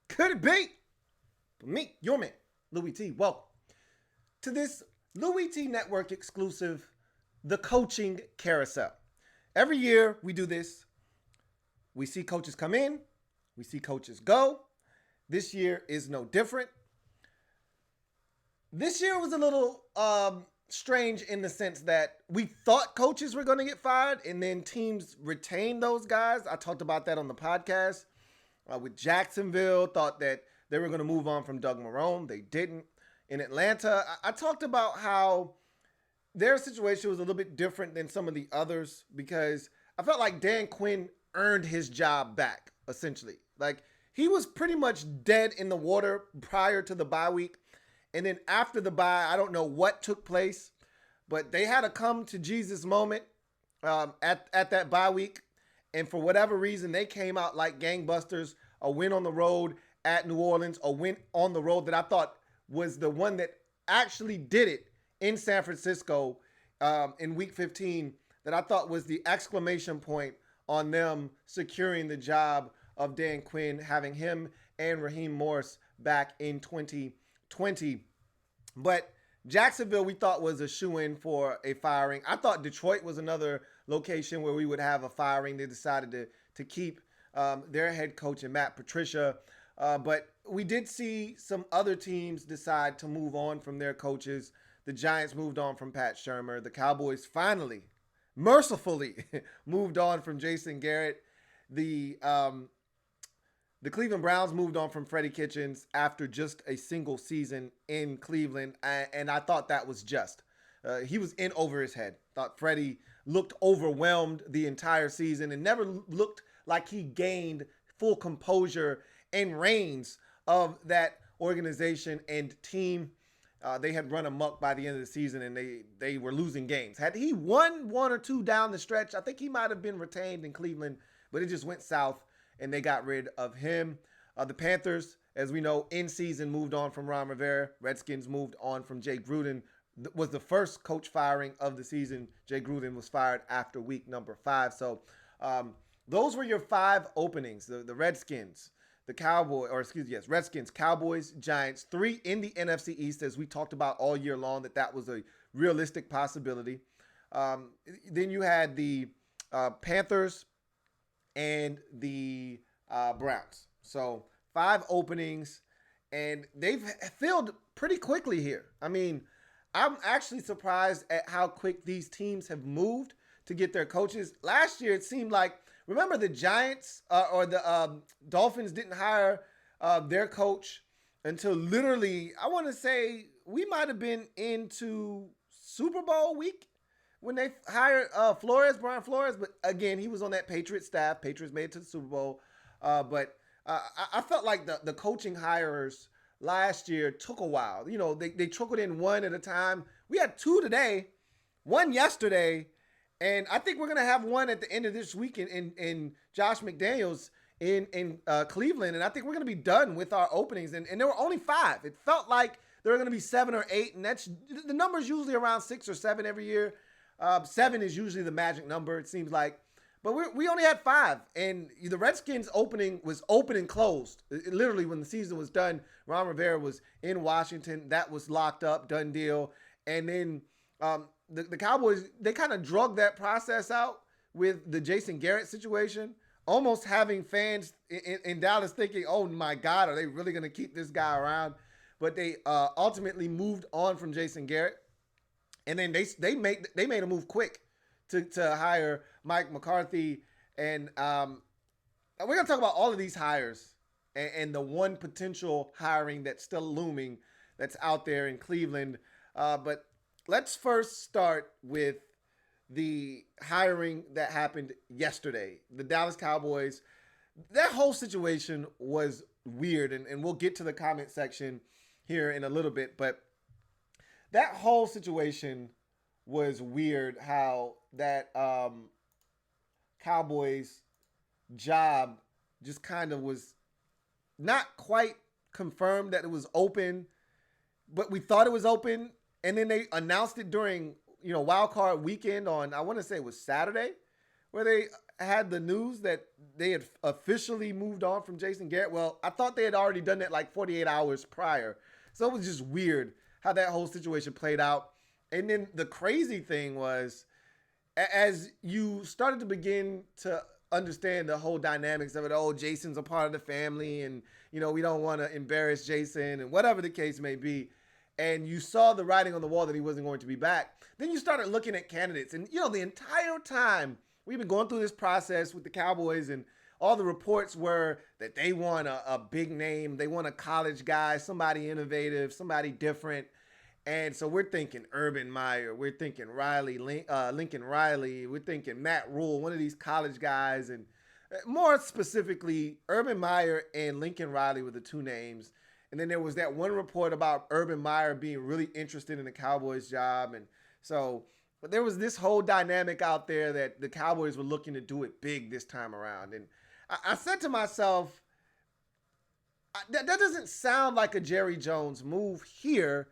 Could it be? For me, your man, Louis T. Welcome to this Louis T Network exclusive, The Coaching Carousel. Every year we do this. We see coaches come in. We see coaches go. This year is no different. This year was a little strange in the sense that we thought coaches were going to get fired and then teams retained those guys. I talked about that on the podcast with Jacksonville. Thought that they were going to move on from Doug Marrone. They didn't. In Atlanta, I talked about how their situation was a little bit different than some of the others because I felt like Dan Quinn earned his job back, essentially. Like, he was pretty much dead in the water prior to the bye week. And then after the bye, I don't know what took place, but they had a come to Jesus moment at that bye week. And for whatever reason, they came out like gangbusters. A win on the road at New Orleans, a win on the road that I thought was the one that actually did it in San Francisco in week 15, that I thought was the exclamation point on them securing the job of Dan Quinn, having him and Raheem Morris back in 2020. But Jacksonville, we thought, was a shoo-in for a firing. I thought Detroit was another location where we would have a firing. They decided to keep their head coach and Matt Patricia. But we did see some other teams decide to move on from their coaches. The Giants moved on from Pat Shurmur. The Cowboys finally, mercifully, moved on from Jason Garrett. The Cleveland Browns moved on from Freddie Kitchens after just a single season in Cleveland, and I thought that was just. He was in over his head. Thought Freddie looked overwhelmed the entire season and never looked like he gained full composure and reins of that organization and team. They had run amok by the end of the season, and they were losing games. Had he won one or two down the stretch, I think he might have been retained in Cleveland, but it just went south, and they got rid of him. The Panthers, as we know, in season moved on from Ron Rivera. Redskins moved on from Jay Gruden. Was the first coach firing of the season. Jay Gruden was fired after week number 5. So those were your 5 openings. The Redskins, the Cowboys, Redskins, Cowboys, Giants, 3 in the NFC East, as we talked about all year long, that was a realistic possibility. Then you had the Panthers and the Browns. So 5 openings, and they've filled pretty quickly here. I mean, I'm actually surprised at how quick these teams have moved to get their coaches. Last year, it seemed like, remember the Giants or the Dolphins didn't hire their coach until literally, I want to say, we might have been into Super Bowl week when they hired Brian Flores. But again, he was on that Patriots staff. Patriots made it to the Super Bowl. But I felt like the coaching hires last year took a while. You know, they trickled in one at a time. We had 2 today, 1 yesterday, and I think we're going to have one at the end of this week in Josh McDaniels in Cleveland. And I think we're going to be done with our openings. And there were only 5. It felt like there were going to be 7 or 8. And that's the number's usually around 6 or 7 every year. 7 is usually the magic number, it seems like. But we only had 5. And the Redskins opening was open and closed. Literally, when the season was done, Ron Rivera was in Washington. That was locked up, done deal. And then the Cowboys, they kind of drug that process out with the Jason Garrett situation, almost having fans in Dallas thinking, oh, my God, are they really going to keep this guy around? But they ultimately moved on from Jason Garrett. And then they made a move quick to hire Mike McCarthy. And we're going to talk about all of these hires and the one potential hiring that's still looming that's out there in Cleveland. But let's first start with the hiring that happened yesterday. The Dallas Cowboys, that whole situation was weird. And we'll get to the comment section here in a little bit. But that whole situation was weird, how that Cowboys job just kind of was not quite confirmed that it was open, but we thought it was open. And then they announced it during, wild card weekend on, I want to say it was Saturday, where they had the news that they had officially moved on from Jason Garrett. Well, I thought they had already done that like 48 hours prior. So it was just weird how that whole situation played out. And then the crazy thing was, as you started to begin to understand the whole dynamics of it, oh, Jason's a part of the family, and we don't want to embarrass Jason, and whatever the case may be, and you saw the writing on the wall that he wasn't going to be back, then you started looking at candidates. And the entire time we've been going through this process with the Cowboys, and all the reports were that they want a big name, they want a college guy, somebody innovative, somebody different. And so we're thinking Urban Meyer, we're thinking Lincoln Riley, we're thinking Matt Rhule, one of these college guys. And more specifically, Urban Meyer and Lincoln Riley were the two names. And then there was that one report about Urban Meyer being really interested in the Cowboys job. And so but there was this whole dynamic out there that the Cowboys were looking to do it big this time around. And I said to myself, that doesn't sound like a Jerry Jones move here.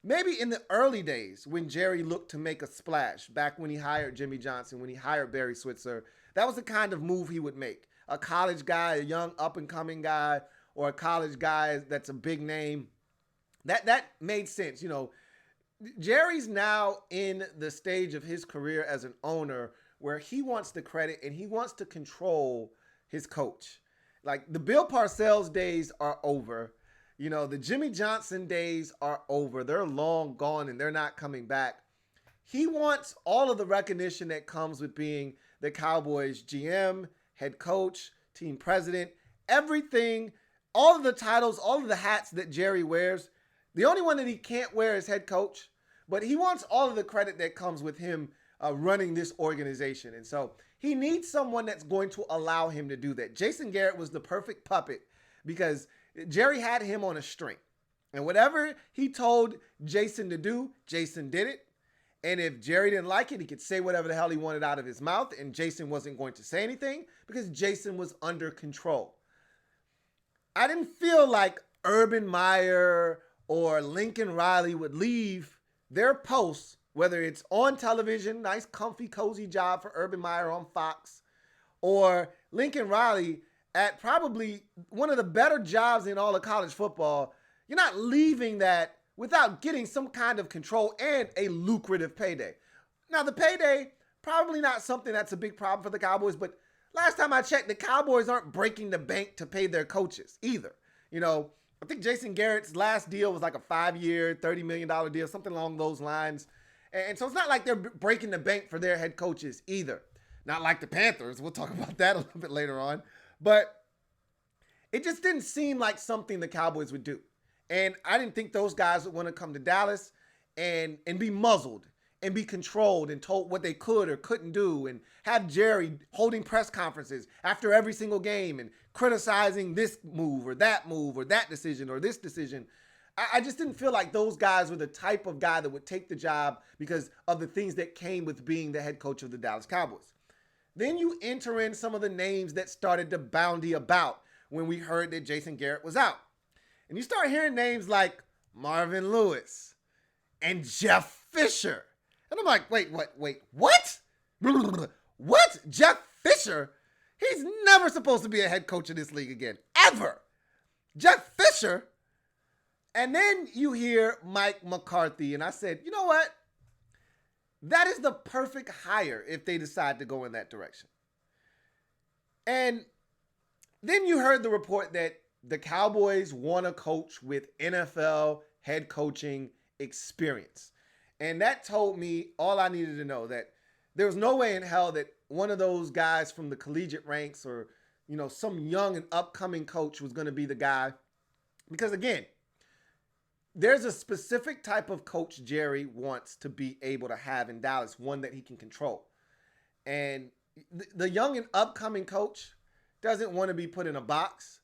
Maybe in the early days when Jerry looked to make a splash, back when he hired Jimmy Johnson, when he hired Barry Switzer, that was the kind of move he would make. A college guy, a young up-and-coming guy, or a college guy that's a big name. That made sense. Jerry's now in the stage of his career as an owner where he wants the credit and he wants to control his coach. Like, the Bill Parcells days are over. The Jimmy Johnson days are over. They're long gone and they're not coming back. He wants all of the recognition that comes with being the Cowboys GM, head coach, team president, everything, all of the titles, all of the hats that Jerry wears. The only one that he can't wear is head coach, but he wants all of the credit that comes with him running this organization. And so he needs someone that's going to allow him to do that. Jason Garrett was the perfect puppet because Jerry had him on a string. And whatever he told Jason to do, Jason did it. And if Jerry didn't like it, he could say whatever the hell he wanted out of his mouth, and Jason wasn't going to say anything because Jason was under control. I didn't feel like Urban Meyer or Lincoln Riley would leave their posts, whether it's on television, nice, comfy, cozy job for Urban Meyer on Fox, or Lincoln Riley at probably one of the better jobs in all of college football. You're not leaving that without getting some kind of control and a lucrative payday. Now, the payday, probably not something that's a big problem for the Cowboys, but last time I checked, the Cowboys aren't breaking the bank to pay their coaches either. I think Jason Garrett's last deal was like a 5-year, $30 million deal, something along those lines. And so it's not like they're breaking the bank for their head coaches either. Not like the Panthers. We'll talk about that a little bit later on. But it just didn't seem like something the Cowboys would do. And I didn't think those guys would want to come to Dallas and be muzzled and be controlled and told what they could or couldn't do, and have Jerry holding press conferences after every single game and criticizing this move or that decision or this decision. I just didn't feel like those guys were the type of guy that would take the job because of the things that came with being the head coach of the Dallas Cowboys. Then you enter in some of the names that started to bounty about when we heard that Jason Garrett was out. And you start hearing names like Marvin Lewis and Jeff Fisher. And I'm like, wait, what? What? Jeff Fisher? He's never supposed to be a head coach in this league again, ever. Jeff Fisher? And then you hear Mike McCarthy, and I said, you know what? That is the perfect hire if they decide to go in that direction. And then you heard the report that the Cowboys want a coach with NFL head coaching experience. And that told me all I needed to know, that there was no way in hell that one of those guys from the collegiate ranks or, some young and upcoming coach was going to be the guy. Because again, there's a specific type of coach Jerry wants to be able to have in Dallas, one that he can control. And the young and upcoming coach doesn't want to be put in a box.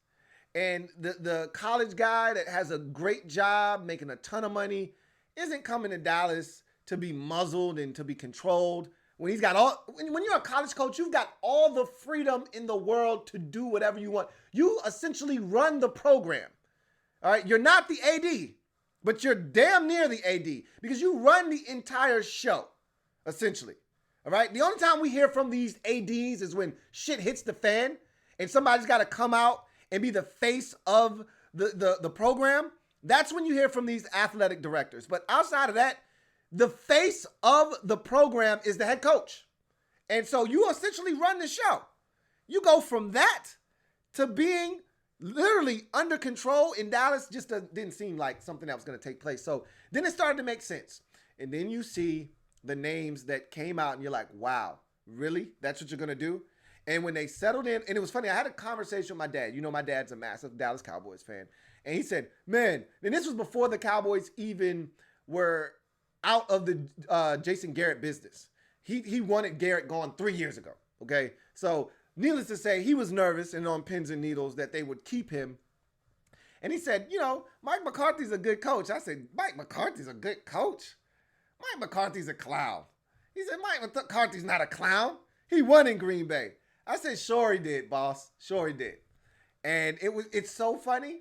And the college guy that has a great job, making a ton of money, isn't coming to Dallas to be muzzled and to be controlled. When you're a college coach, you've got all the freedom in the world to do whatever you want. You essentially run the program. All right. You're not the AD, but you're damn near the AD because you run the entire show, essentially. All right. The only time we hear from these ADs is when shit hits the fan and somebody's got to come out and be the face of the program. That's when you hear from these athletic directors. But outside of that, the face of the program is the head coach. And so you essentially run the show. You go from that to being literally under control in Dallas. Just didn't seem like something that was going to take place. So then it started to make sense. And then you see the names that came out and you're like, wow, really? That's what you're going to do? And when they settled in, and it was funny, I had a conversation with my dad. You know, my dad's a massive Dallas Cowboys fan. And he said, man, and this was before the Cowboys even were out of the Jason Garrett business. He wanted Garrett gone 3 years ago, okay? So needless to say, he was nervous and on pins and needles that they would keep him. And he said, you know, Mike McCarthy's a good coach. I said, Mike McCarthy's a good coach? Mike McCarthy's a clown. He said, Mike McCarthy's not a clown. He won in Green Bay. I said, sure he did, boss. Sure he did. And it's so funny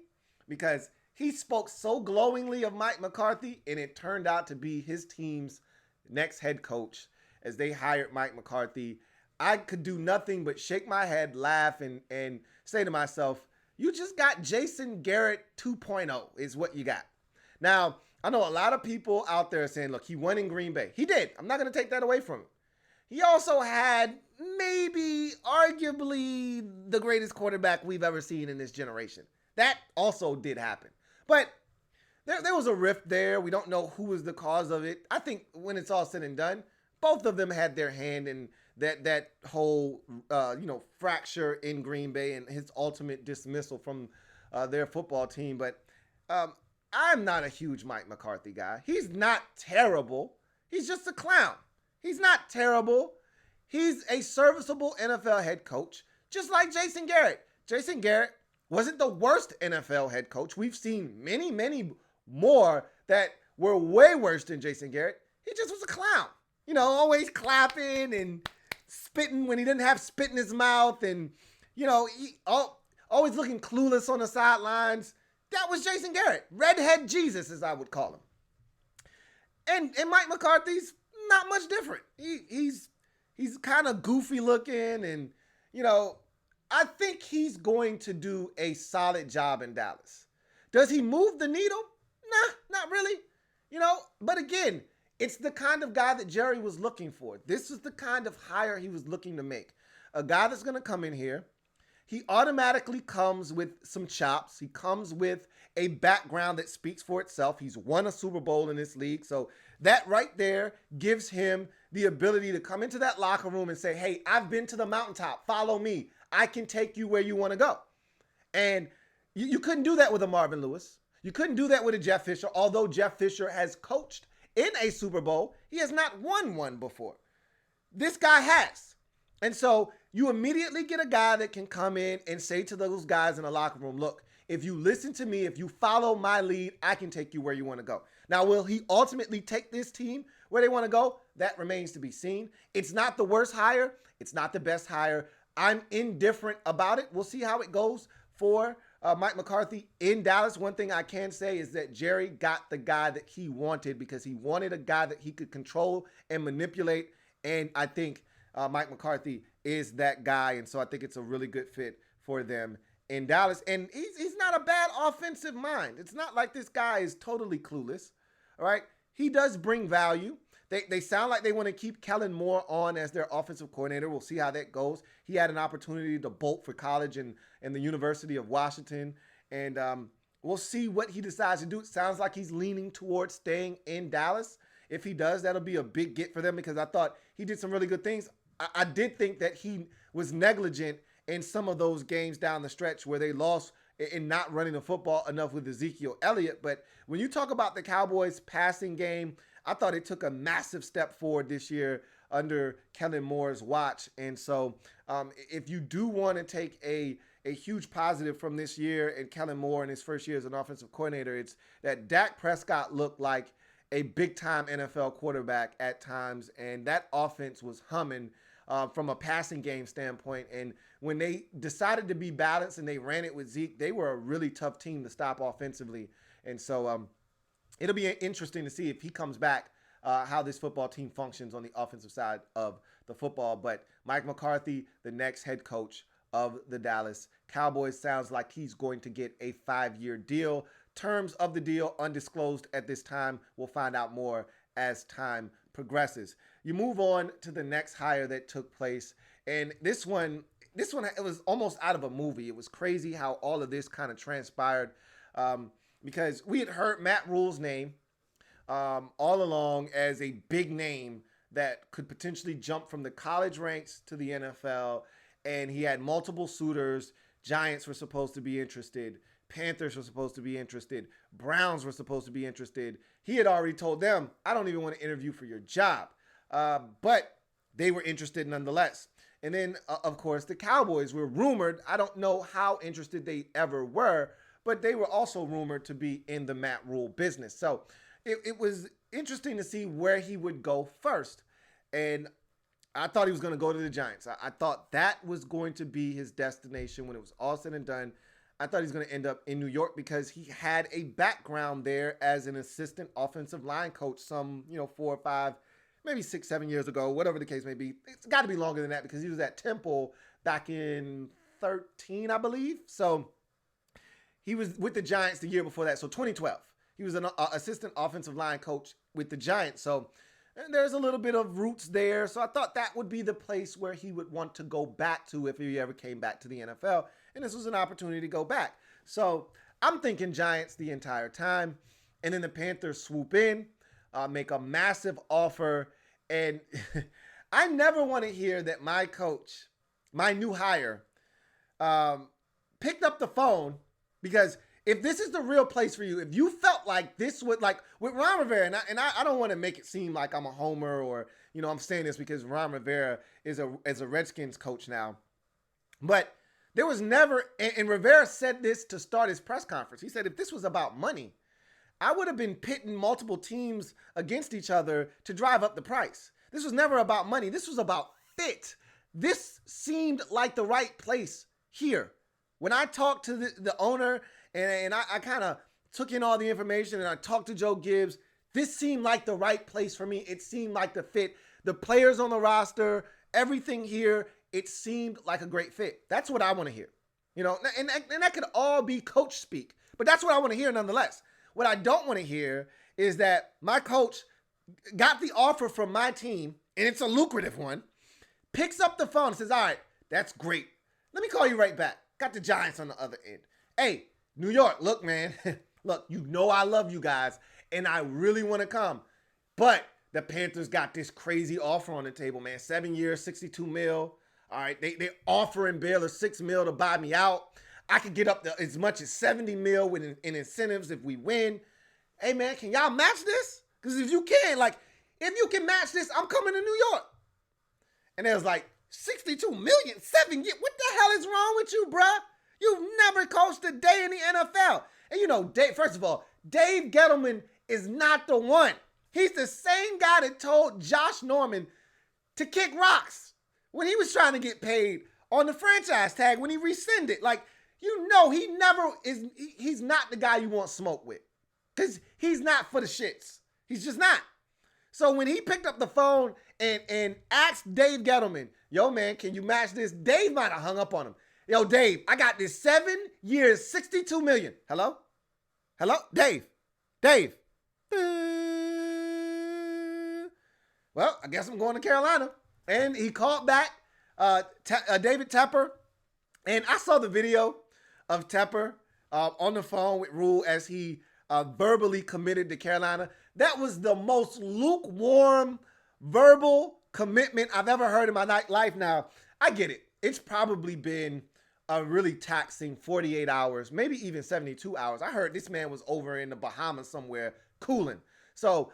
because he spoke so glowingly of Mike McCarthy, and it turned out to be his team's next head coach as they hired Mike McCarthy. I could do nothing but shake my head, laugh, and say to myself, you just got Jason Garrett 2.0 is what you got. Now, I know a lot of people out there saying, look, he won in Green Bay. He did. I'm not going to take that away from him. He also had maybe arguably the greatest quarterback we've ever seen in this generation. That also did happen. But there was a rift there. We don't know who was the cause of it. I think when it's all said and done, both of them had their hand in that whole fracture in Green Bay and his ultimate dismissal from their football team. But I'm not a huge Mike McCarthy guy. He's not terrible. He's just a clown. He's not terrible. He's a serviceable NFL head coach, just like Jason Garrett. Jason Garrett wasn't the worst NFL head coach. We've seen many, many more that were way worse than Jason Garrett. He just was a clown. You know, always clapping and spitting when he didn't have spit in his mouth and, you know, always looking clueless on the sidelines. That was Jason Garrett. Redhead Jesus, as I would call him. And Mike McCarthy's not much different. He's kind of goofy looking and, you know, I think he's going to do a solid job in Dallas. Does he move the needle? Nah, not really. You know, but again, it's the kind of guy that Jerry was looking for. This is the kind of hire he was looking to make. A guy that's going to come in here. He automatically comes with some chops. He comes with a background that speaks for itself. He's won a Super Bowl in this league. So that right there gives him the ability to come into that locker room and say, hey, I've been to the mountaintop. Follow me. I can take you where you want to go. And you couldn't do that with a Marvin Lewis. You couldn't do that with a Jeff Fisher, although Jeff Fisher has coached in a Super Bowl. He has not won one before. This guy has. And so you immediately get a guy that can come in and say to those guys in the locker room, look, if you listen to me, if you follow my lead, I can take you where you want to go. Now, will he ultimately take this team where they want to go? That remains to be seen. It's not the worst hire. It's not the best hire. I'm indifferent about it. We'll see how it goes for Mike McCarthy in Dallas. One thing I can say is that Jerry got the guy that he wanted because he wanted a guy that he could control and manipulate. And I think Mike McCarthy is that guy. And so I think it's a really good fit for them in Dallas. And he's not a bad offensive mind. It's not like this guy is totally clueless. All right. He does bring value. They sound like they want to keep Kellen Moore on as their offensive coordinator. We'll see how that goes. He had an opportunity to bolt for college in the University of Washington. And we'll see what he decides to do. It sounds like he's leaning towards staying in Dallas. If he does, that'll be a big get for them because I thought he did some really good things. I did think that he was negligent in some of those games down the stretch where they lost in not running the football enough with Ezekiel Elliott. But when you talk about the Cowboys passing game, I thought it took a massive step forward this year under Kellen Moore's watch. And so if you do want to take a huge positive from this year and Kellen Moore in his first year as an offensive coordinator, it's that Dak Prescott looked like a big-time NFL quarterback at times, and that offense was humming from a passing game standpoint. And when they decided to be balanced and they ran it with Zeke, they were a really tough team to stop offensively. And so it'll be interesting to see if he comes back how this football team functions on the offensive side of the football. But Mike McCarthy, the next head coach of the Dallas Cowboys, sounds like he's going to get a 5-year deal. Terms of the deal undisclosed at this time. We'll find out more as time progresses. You move on to the next hire that took place, and this one it was almost out of a movie. It was crazy how all of this kind of transpired, because we had heard Matt Rhule's name all along as a big name that could potentially jump from the college ranks to the NFL, and he had multiple suitors. Giants were supposed to be interested. Panthers were supposed to be interested. Browns were supposed to be interested. He had already told them, I don't even want to interview for your job. But they were interested nonetheless. And then, of course, the Cowboys were rumored. I don't know how interested they ever were, but they were also rumored to be in the Matt Rhule business. So it was interesting to see where he would go first. And I thought he was going to go to the Giants. I thought that was going to be his destination when it was all said and done. I thought he was going to end up in New York because he had a background there as an assistant offensive line coach some, 4 or 5, maybe 6, 7 years ago, whatever the case may be. It's got to be longer than that because he was at Temple back in 2013, I believe. So he was with the Giants the year before that. So 2012, he was an assistant offensive line coach with the Giants. So there's a little bit of roots there. So I thought that would be the place where he would want to go back to if he ever came back to the NFL. And this was an opportunity to go back. So I'm thinking Giants the entire time. And then the Panthers swoop in, make a massive offer. And I never want to hear that my coach, my new hire, picked up the phone, because if this is the real place for you, if you felt like this would, like with Ron Rivera, and I don't want to make it seem like I'm a homer or, I'm saying this because Ron Rivera is a Redskins coach now. But there was never, and Rivera said this to start his press conference. He said, if this was about money, I would have been pitting multiple teams against each other to drive up the price. This was never about money. This was about fit. This seemed like the right place here. When I talked to the owner and I kind of took in all the information and I talked to Joe Gibbs, this seemed like the right place for me. It seemed like the fit. The players on the roster, everything here, it seemed like a great fit. That's what I want to hear. And that could all be coach speak, but that's what I want to hear nonetheless. What I don't want to hear is that my coach got the offer from my team, and it's a lucrative one, picks up the phone and says, all right, that's great. Let me call you right back. Got the Giants on the other end. Hey, New York, look, man. Look, I love you guys, and I really want to come. But the Panthers got this crazy offer on the table, man. 7 years, $62 million. All right, they're offering Baylor $6 million to buy me out. I could get up to as much as $70 million in incentives if we win. Hey, man, can y'all match this? Because if you can match this, I'm coming to New York. And it was like, $62 million, 7 years. What the hell is wrong with you, bruh? You've never coached a day in the NFL. And first of all, Dave Gettleman is not the one. He's the same guy that told Josh Norman to kick rocks when he was trying to get paid on the franchise tag when he rescinded. He's not the guy you want smoke with, because he's not for the shits. He's just not. So when he picked up the phone and asked Dave Gettleman, yo, man, can you match this? Dave might have hung up on him. Yo, Dave, I got this 7 years, $62 million. Hello? Dave. Well, I guess I'm going to Carolina. And he called back David Tepper. And I saw the video of Tepper on the phone with Rhule as he verbally committed to Carolina. That was the most lukewarm verbal commitment I've ever heard in my life. Now, I get it. It's probably been a really taxing 48 hours, maybe even 72 hours. I heard this man was over in the Bahamas somewhere cooling. So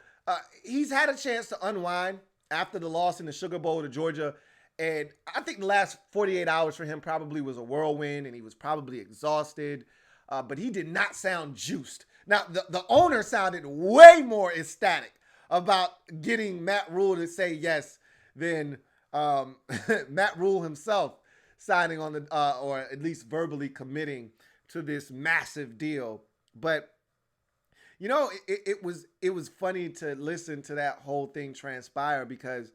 he's had a chance to unwind after the loss in the Sugar Bowl to Georgia. And I think the last 48 hours for him probably was a whirlwind, and he was probably exhausted. But he did not sound juiced. Now, the owner sounded way more ecstatic about getting Matt Rhule to say yes than Matt Rhule himself signing on or at least verbally committing to this massive deal. But It was funny to listen to that whole thing transpire because,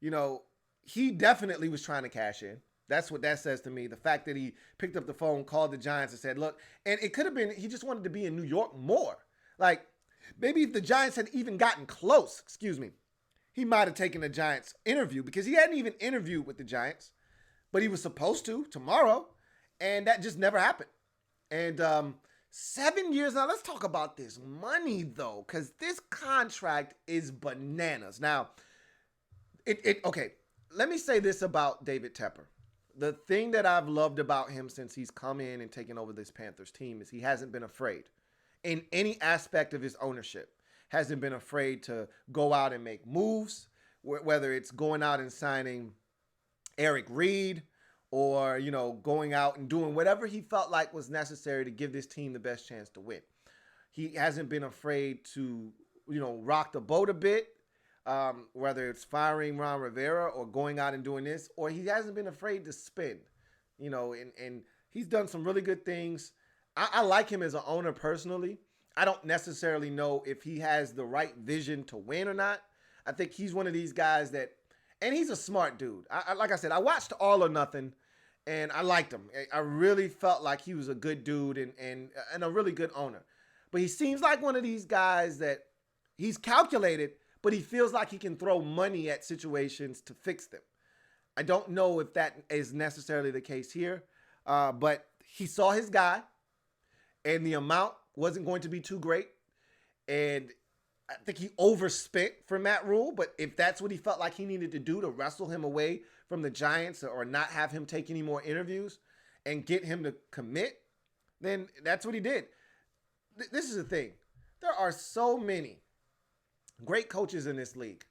you know, he definitely was trying to cash in. That's what that says to me. The fact that he picked up the phone, called the Giants, and said, "Look," and it could have been he just wanted to be in New York more. Like maybe if the Giants had even gotten close, excuse me, he might have taken the Giants interview because he hadn't even interviewed with the Giants, but he was supposed to tomorrow, and that just never happened. And 7 years now. Let's talk about this money though, because this contract is bananas. Now, okay. Let me say this about David Tepper. The thing that I've loved about him since he's come in and taken over this Panthers team is he hasn't been afraid in any aspect of his ownership. Hasn't been afraid to go out and make moves, whether it's going out and signing Eric Reed or, going out and doing whatever he felt like was necessary to give this team the best chance to win. He hasn't been afraid to, rock the boat a bit, whether it's firing Ron Rivera or going out and doing this, or he hasn't been afraid to spend, and he's done some really good things. I like him as an owner personally. I don't necessarily know if he has the right vision to win or not. I think he's one of these guys and he's a smart dude. Like I said, I watched All or Nothing, and I liked him. I really felt like he was a good dude and a really good owner. But he seems like one of these guys that he's calculated, but he feels like he can throw money at situations to fix them. I don't know if that is necessarily the case here, but he saw his guy, and the amount wasn't going to be too great. And I think he overspent for Matt Rhule, but if that's what he felt like he needed to do to wrestle him away from the Giants or not have him take any more interviews and get him to commit, then that's what he did. This is the thing. There are so many great coaches in this league.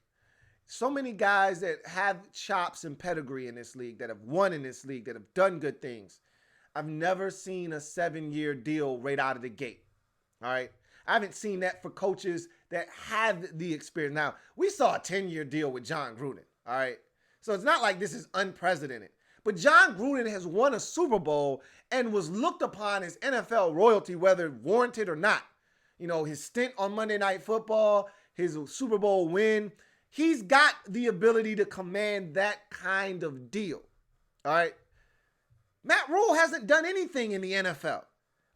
So many guys that have chops and pedigree in this league, that have won in this league, that have done good things. I've never seen a 7-year deal right out of the gate. All right. I haven't seen that for coaches that have the experience. Now, we saw a 10-year deal with John Gruden. All right. So it's not like this is unprecedented. But John Gruden has won a Super Bowl and was looked upon as NFL royalty, whether warranted or not. His stint on Monday Night Football, his Super Bowl win, he's got the ability to command that kind of deal. All right. Matt Rhule hasn't done anything in the NFL.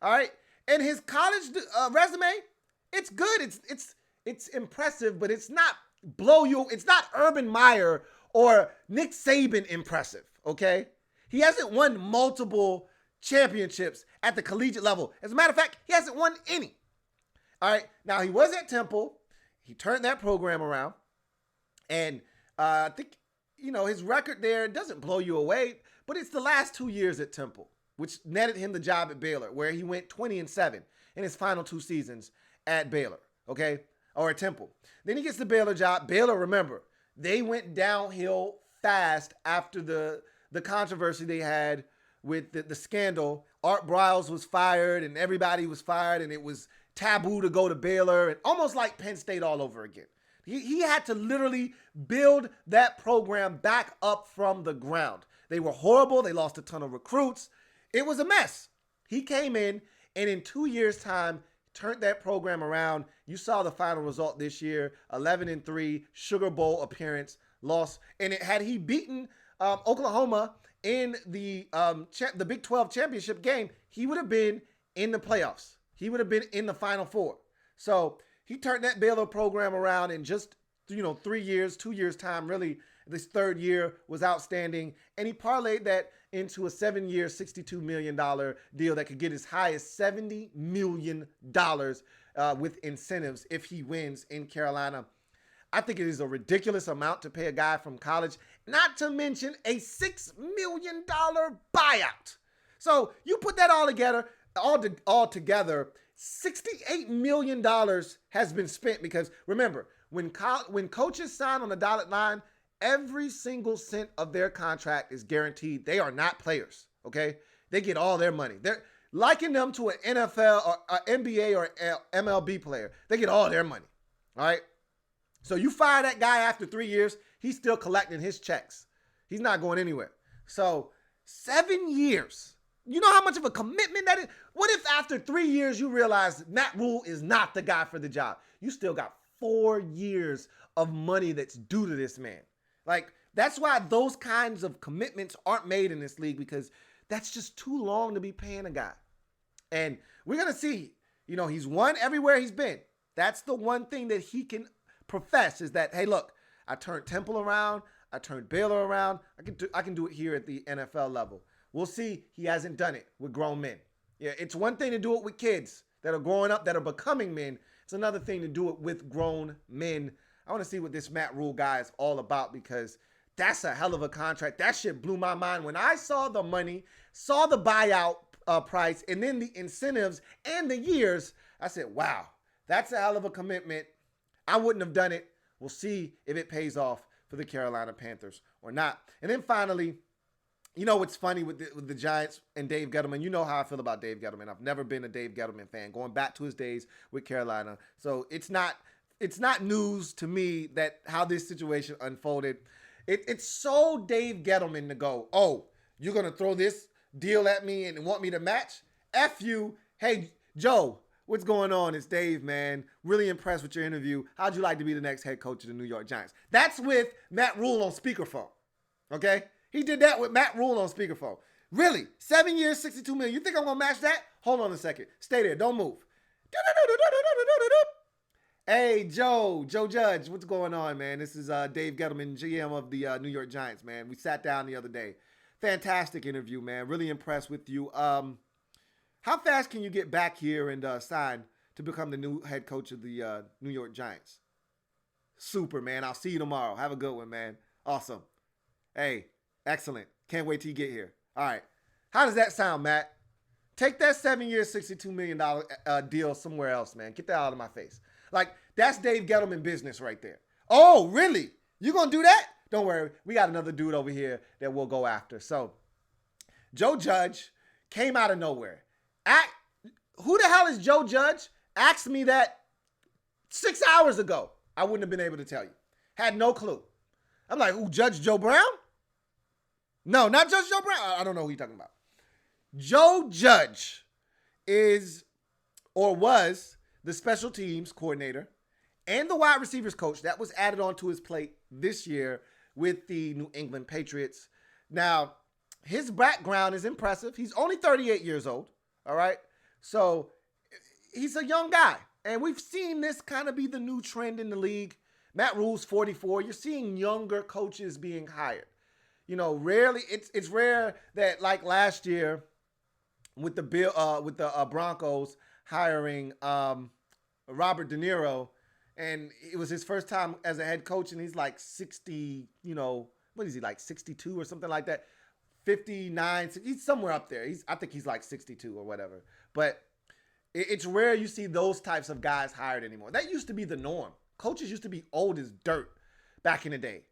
All right. And his college resume, it's good. It's impressive, but it's not it's not Urban Meyer or Nick Saban impressive, okay? He hasn't won multiple championships at the collegiate level. As a matter of fact, he hasn't won any. All right. Now, he was at Temple. He turned that program around. And I think, his record there doesn't blow you away, but it's the last 2 years at Temple, which netted him the job at Baylor, where he went 20-7 in his final 2 seasons at Baylor, okay? Or at Temple. Then he gets the Baylor job. Baylor, remember, they went downhill fast after the controversy they had with the scandal. Art Briles was fired, and everybody was fired, and it was taboo to go to Baylor, and almost like Penn State all over again. He had to literally build that program back up from the ground. They were horrible. They lost a ton of recruits. It was a mess. He came in, and in 2 years' time, turned that program around. You saw the final result this year, 11-3, Sugar Bowl appearance, loss. And had he beaten Oklahoma in the Big 12 championship game, he would have been in the playoffs. He would have been in the Final Four. So he turned that Baylor program around in just 3 years, 2 years' time. Really, this third year was outstanding. And he parlayed that into a 7-year, $62 million deal that could get as high as $70 million with incentives if he wins in Carolina. I think it is a ridiculous amount to pay a guy from college, not to mention a $6 million buyout. So you put that all together, $68 million has been spent because remember, when coaches sign on the dotted line, every single cent of their contract is guaranteed. They are not players, okay? They get all their money. They're liking them to an NFL or NBA or MLB player. They get all their money, all right? So you fire that guy after 3 years, he's still collecting his checks. He's not going anywhere. So 7 years. You know how much of a commitment that is? What if after 3 years you realize Matt Rhule is not the guy for the job? You still got 4 years of money that's due to this man. Like, that's why those kinds of commitments aren't made in this league, because that's just too long to be paying a guy. And we're going to see, he's won everywhere he's been. That's the one thing that he can profess, is that, hey, look, I turned Temple around. I turned Baylor around. I can do it here at the NFL level. We'll see. He hasn't done it with grown men. Yeah, it's one thing to do it with kids that are growing up, that are becoming men. It's another thing to do it with grown men. I want to see what this Matt Rhule guy is all about, because that's a hell of a contract. That shit blew my mind when I saw the money, saw the buyout price, and then the incentives and the years. I said, wow, that's a hell of a commitment. I wouldn't have done it. We'll see if it pays off for the Carolina Panthers or not. And then finally, what's funny with the Giants and Dave Gettleman? You know how I feel about Dave Gettleman. I've never been a Dave Gettleman fan, going back to his days with Carolina. So it's not news to me that how this situation unfolded. It's so Dave Gettleman to go, oh, you're going to throw this deal at me and want me to match? F you. Hey, Joe, what's going on? It's Dave, man. Really impressed with your interview. How'd you like to be the next head coach of the New York Giants? That's with Matt Rhule on speakerphone, okay? He did that with Matt Rhule on speakerphone. Really? 7 years, $62 million. You think I'm going to match that? Hold on a second. Stay there. Don't move. Hey, Joe Judge, what's going on, man? This is Dave Gettleman, GM of the New York Giants, man. We sat down the other day. Fantastic interview, man. Really impressed with you. How fast can you get back here and sign to become the new head coach of the New York Giants? Super, man. I'll see you tomorrow. Have a good one, man. Awesome. Hey, excellent. Can't wait till you get here. All right. How does that sound, Matt? Take that 7 year, $62 million deal somewhere else, man. Get that out of my face. Like, that's Dave Gettleman business right there. Oh, really? You gonna do that? Don't worry. We got another dude over here that we'll go after. So, Joe Judge came out of nowhere. Who the hell is Joe Judge? Asked me that 6 hours ago. I wouldn't have been able to tell you. Had no clue. I'm like, who, Judge Joe Brown? No, not Judge Joe Brown. I don't know who you're talking about. Joe Judge is, or was, the special teams coordinator and the wide receivers coach that was added onto his plate this year with the New England Patriots. Now, his background is impressive. He's only 38 years old, all right? So he's a young guy, and we've seen this kind of be the new trend in the league. Matt Rhule's 44. You're seeing younger coaches being hired. Rarely, it's rare that, like last year with the Broncos hiring Robert De Niro, and it was his first time as a head coach, and he's like 60, what is he, like 62 or something like that? 59, he's somewhere up there. I think he's like 62 or whatever. But it's rare you see those types of guys hired anymore. That used to be the norm. Coaches used to be old as dirt back in the day.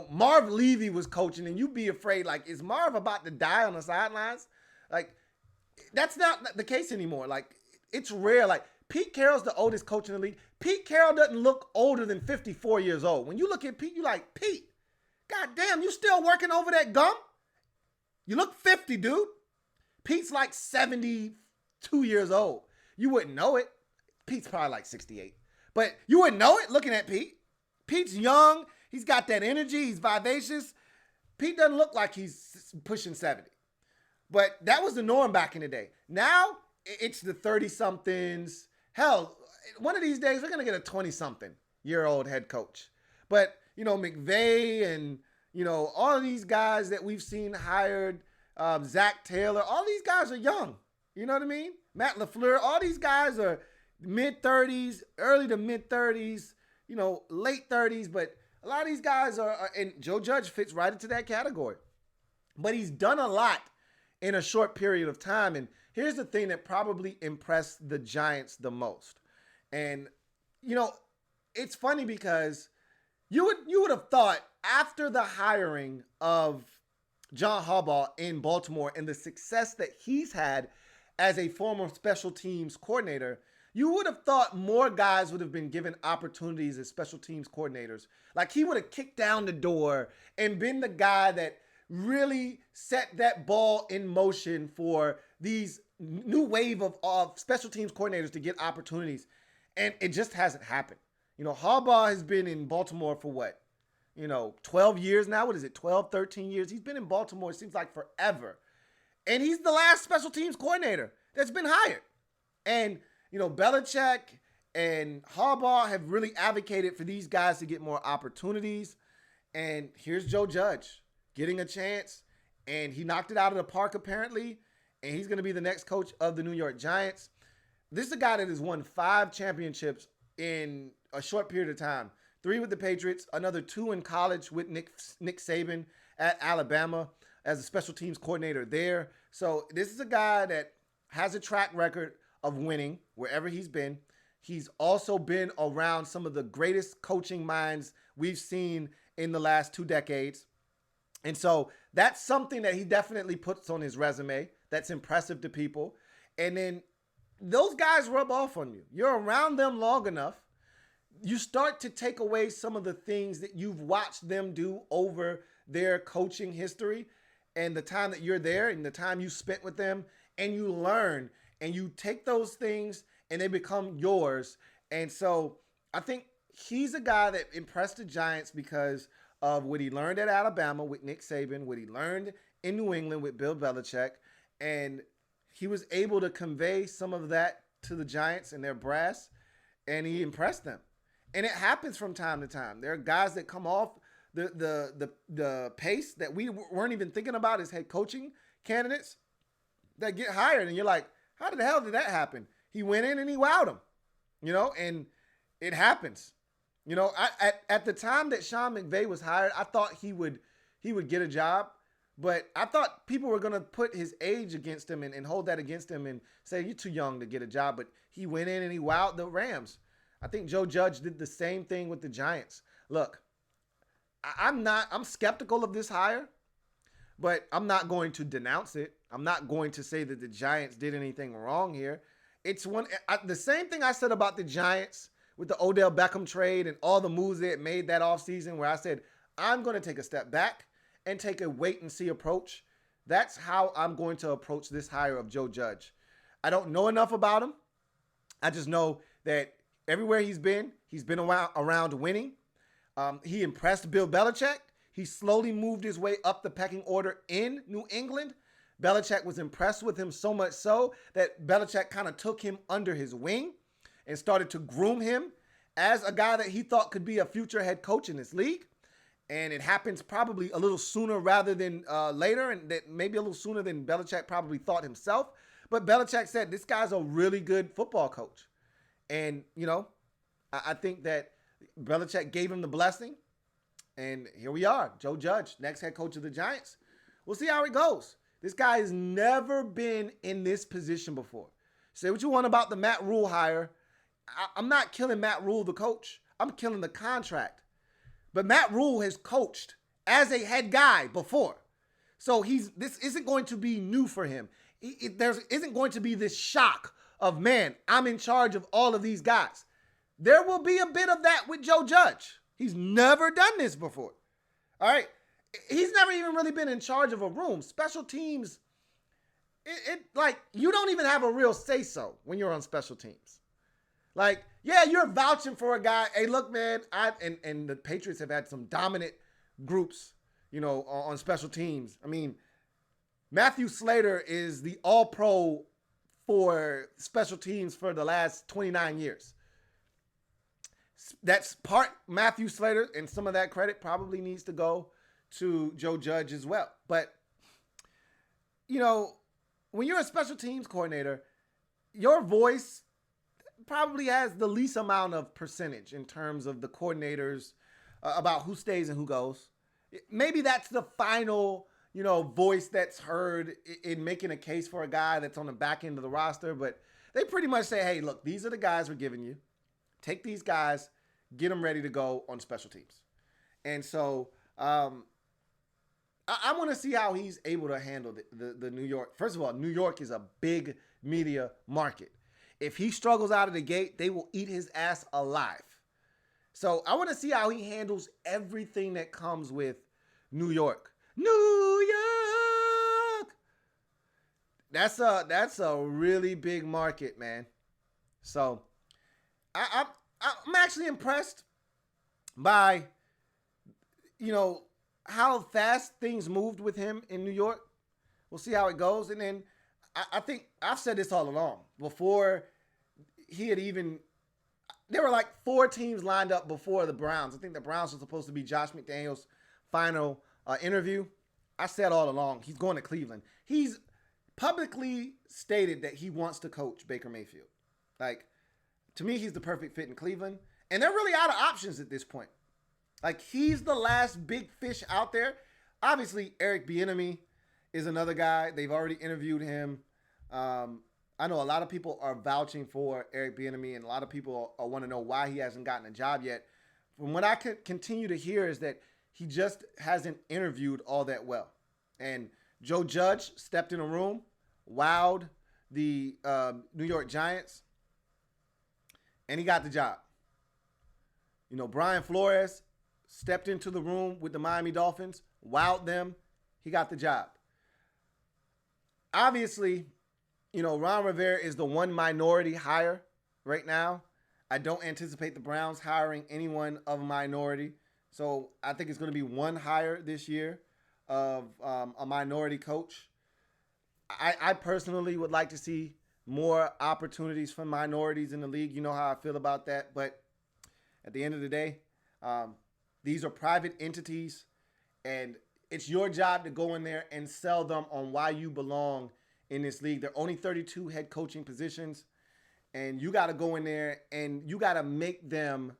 Marv Levy was coaching, and you'd be afraid, like, is Marv about to die on the sidelines? Like, that's not the case anymore. Like, it's rare. Like, Pete Carroll's the oldest coach in the league. Pete Carroll doesn't look older than 54 years old. When you look at Pete, you're like, Pete, God damn, you still working over that gum? You look 50, dude. Pete's like 72 years old. You wouldn't know it. Pete's probably like 68. But you wouldn't know it looking at Pete. Pete's young. He's got that energy. He's vivacious. Pete doesn't look like he's pushing 70. But that was the norm back in the day. Now, it's the 30-somethings. Hell, one of these days, we're going to get a 20-something-year-old head coach. But, McVay and, all of these guys that we've seen hired, Zach Taylor, all these guys are young. You know what I mean? Matt LaFleur, all these guys are mid-30s, early to mid-30s, late 30s. But a lot of these guys are, and Joe Judge fits right into that category. But he's done a lot in a short period of time. And here's the thing that probably impressed the Giants the most. And, it's funny because you would have thought after the hiring of John Harbaugh in Baltimore and the success that he's had as a former special teams coordinator, you would have thought more guys would have been given opportunities as special teams coordinators. Like, he would have kicked down the door and been the guy that really set that ball in motion for these new wave of special teams coordinators to get opportunities. And it just hasn't happened. Harbaugh has been in Baltimore for what? 12 years now. What is it? 12, 13 years. He's been in Baltimore, it seems like forever. And he's the last special teams coordinator that's been hired. And, Belichick and Harbaugh have really advocated for these guys to get more opportunities. And here's Joe Judge getting a chance. And he knocked it out of the park, apparently. And he's going to be the next coach of the New York Giants. This is a guy that has won 5 championships in a short period of time. 3 with the Patriots, another 2 in college with Nick Saban at Alabama as a special teams coordinator there. So this is a guy that has a track record of winning wherever he's been. He's also been around some of the greatest coaching minds we've seen in the last 2 decades. And so that's something that he definitely puts on his resume that's impressive to people. And then those guys rub off on you. You're around them long enough. You start to take away some of the things that you've watched them do over their coaching history and the time that you're there and the time you spent with them, and you learn and you take those things and they become yours. And so I think he's a guy that impressed the Giants because of what he learned at Alabama with Nick Saban, what he learned in New England with Bill Belichick, and he was able to convey some of that to the Giants and their brass, and he impressed them. And it happens from time to time. There are guys that come off the pace that we weren't even thinking about as head coaching candidates that get hired. And you're like, how the hell did that happen? He went in and he wowed them, and it happens. At the time that Sean McVay was hired, I thought he would get a job. But I thought people were going to put his age against him and hold that against him and say, you're too young to get a job. But he went in and he wowed the Rams. I think Joe Judge did the same thing with the Giants. Look, I'm skeptical of this hire, but I'm not going to denounce it. I'm not going to say that the Giants did anything wrong here. It's the same thing I said about the Giants with the Odell Beckham trade and all the moves they had made that offseason, where I said, I'm going to take a step back and take a wait-and-see approach. That's how I'm going to approach this hire of Joe Judge. I don't know enough about him. I just know that everywhere he's been around winning. He impressed Bill Belichick. He slowly moved his way up the pecking order in New England. Belichick was impressed with him so much so that Belichick kind of took him under his wing and started to groom him as a guy that he thought could be a future head coach in this league. And it happens probably a little sooner rather than later, and that maybe a little sooner than Belichick probably thought himself. But Belichick said, this guy's a really good football coach. And, I think that Belichick gave him the blessing. And here we are, Joe Judge, next head coach of the Giants. We'll see how it goes. This guy has never been in this position before. Say what you want about the Matt Rhule hire. I'm not killing Matt Rhule, the coach. I'm killing the contract. But Matt Rhule has coached as a head guy before. So this isn't going to be new for him. There isn't going to be this shock of, man, I'm in charge of all of these guys. There will be a bit of that with Joe Judge. He's never done this before. All right. He's never even really been in charge of a room. Special teams, you don't even have a real say-so when you're on special teams. Like, yeah, you're vouching for a guy. Hey, look, man, and the Patriots have had some dominant groups, on special teams. I mean, Matthew Slater is the all-pro for special teams for the last 29 years. That's part Matthew Slater, and some of that credit probably needs to go to Joe Judge as well. But, when you're a special teams coordinator, your voice probably has the least amount of percentage in terms of the coordinators about who stays and who goes. Maybe that's the final, voice that's heard in making a case for a guy that's on the back end of the roster. But they pretty much say, hey, look, these are the guys we're giving you. Take these guys, get them ready to go on special teams. And so I want to see how he's able to handle the New York. First of all, New York is a big media market. If he struggles out of the gate, they will eat his ass alive. So I want to see how he handles everything that comes with New York. New York. That's a really big market, man. So I'm actually impressed by you know how fast things moved with him in New York. We'll see how it goes, and then I think I've said this all along before he had even. There were like 4 teams lined up before the Browns. I think the Browns were supposed to be Josh McDaniels' final interview. I said all along he's going to Cleveland. He's publicly stated that he wants to coach Baker Mayfield. Like, to me, he's the perfect fit in Cleveland. And they're really out of options at this point. Like, he's the last big fish out there. Obviously, Eric Bieniemy is another guy. They've already interviewed him. I know a lot of people are vouching for Eric Bieniemy, and a lot of people want to know why he hasn't gotten a job yet. From what I can continue to hear is that he just hasn't interviewed all that well. And Joe Judge stepped in a room, wowed the New York Giants, and he got the job. You know, Brian Flores stepped into the room with the Miami Dolphins, wowed them, he got the job. Obviously, you know, Ron Rivera is the one minority hire right now. I don't anticipate the Browns hiring anyone of a minority. So I think it's going to be one hire this year of a minority coach. I personally would like to see more opportunities for minorities in the league. You know how I feel about that. But at the end of the day, these are private entities, and it's your job to go in there and sell them on why you belong in this league. There are only 32 head coaching positions, and you got to go in there and you got to make them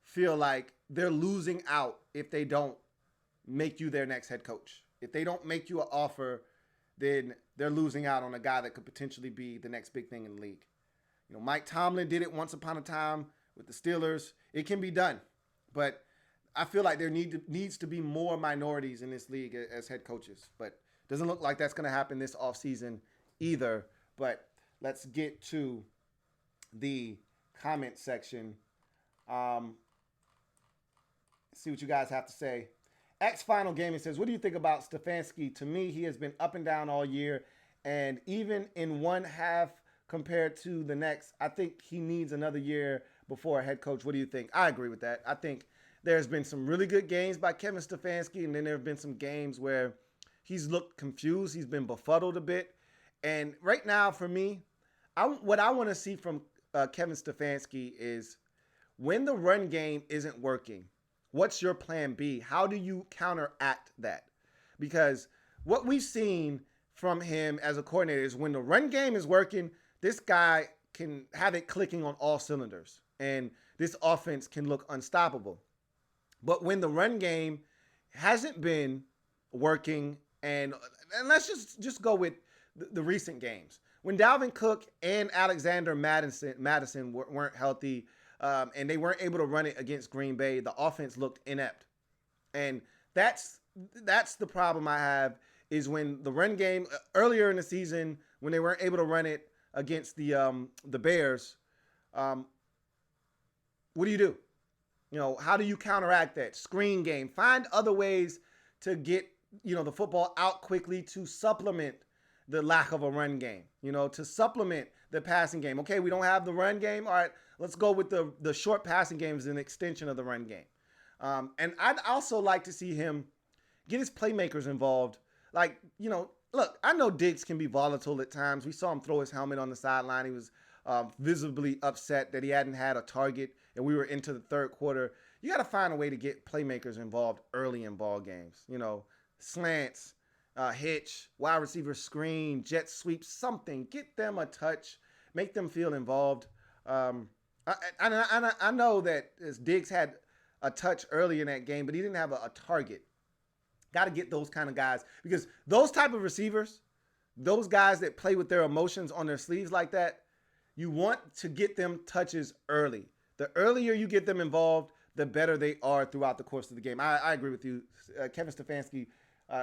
feel like they're losing out if they don't make you their next head coach. If they don't make you an offer, then they're losing out on a guy that could potentially be the next big thing in the league. You know, Mike Tomlin did it once upon a time with the Steelers. It can be done, but I feel like there needs to be more minorities in this league as head coaches. But doesn't look like that's going to happen this offseason either. But let's get to the comment section. See what you guys have to say. X Final Gaming says, what do you think about Stefanski? To me, he has been up and down all year. And even in one half compared to the next, I think he needs another year before a head coach. What do you think? I agree with that. I think there's been some really good games by Kevin Stefanski, and then there have been some games where he's looked confused. He's been befuddled a bit. And right now, for me, what I want to see from Kevin Stefanski is when the run game isn't working, what's your plan B? How do you counteract that? Because what we've seen from him as a coordinator is when the run game is working, this guy can have it clicking on all cylinders, and this offense can look unstoppable. But when the run game hasn't been working, and let's just go with the recent games. When Dalvin Cook and Alexander Madison weren't healthy, and they weren't able to run it against Green Bay, the offense looked inept. And that's the problem I have, is when the run game earlier in the season, when they weren't able to run it against the Bears, what do you do? You know, how do you counteract that? Screen game. Find other ways to get, the football out quickly to supplement the lack of a run game, to supplement the passing game. Okay, we don't have the run game. All right, let's go with the short passing game as an extension of the run game. And I'd also like to see him get his playmakers involved. Like, look, I know Diggs can be volatile at times. We saw him throw his helmet on the sideline. He was visibly upset that he hadn't had a target, and we were into the third quarter. You got to find a way to get playmakers involved early in ball games. Slants, hitch, wide receiver screen, jet sweep, something. Get them a touch. Make them feel involved. I know that Diggs had a touch early in that game, but he didn't have a target. Got to get those kind of guys, because those type of receivers, those guys that play with their emotions on their sleeves like that, you want to get them touches early. The earlier you get them involved, the better they are throughout the course of the game. I agree with you. Kevin Stefanski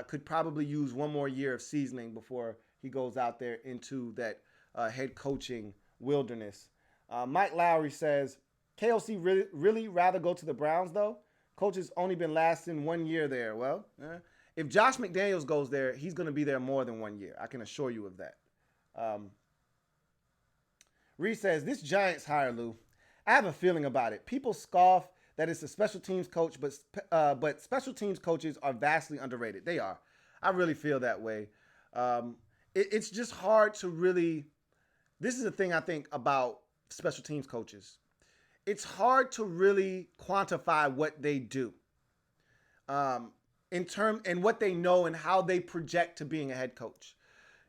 could probably use one more year of seasoning before he goes out there into that head coaching wilderness. Mike Lowry says, KOC really rather go to the Browns, though? Coach has only been lasting 1 year there. Well, if Josh McDaniels goes there, he's going to be there more than 1 year. I can assure you of that. Reed says, this Giants hire, Lou, I have a feeling about it. People scoff that it's a special teams coach, but special teams coaches are vastly underrated. They are. I really feel that way. It's just hard to really. This is the thing I think about special teams coaches. It's hard to really quantify what they do, and what they know and how they project to being a head coach.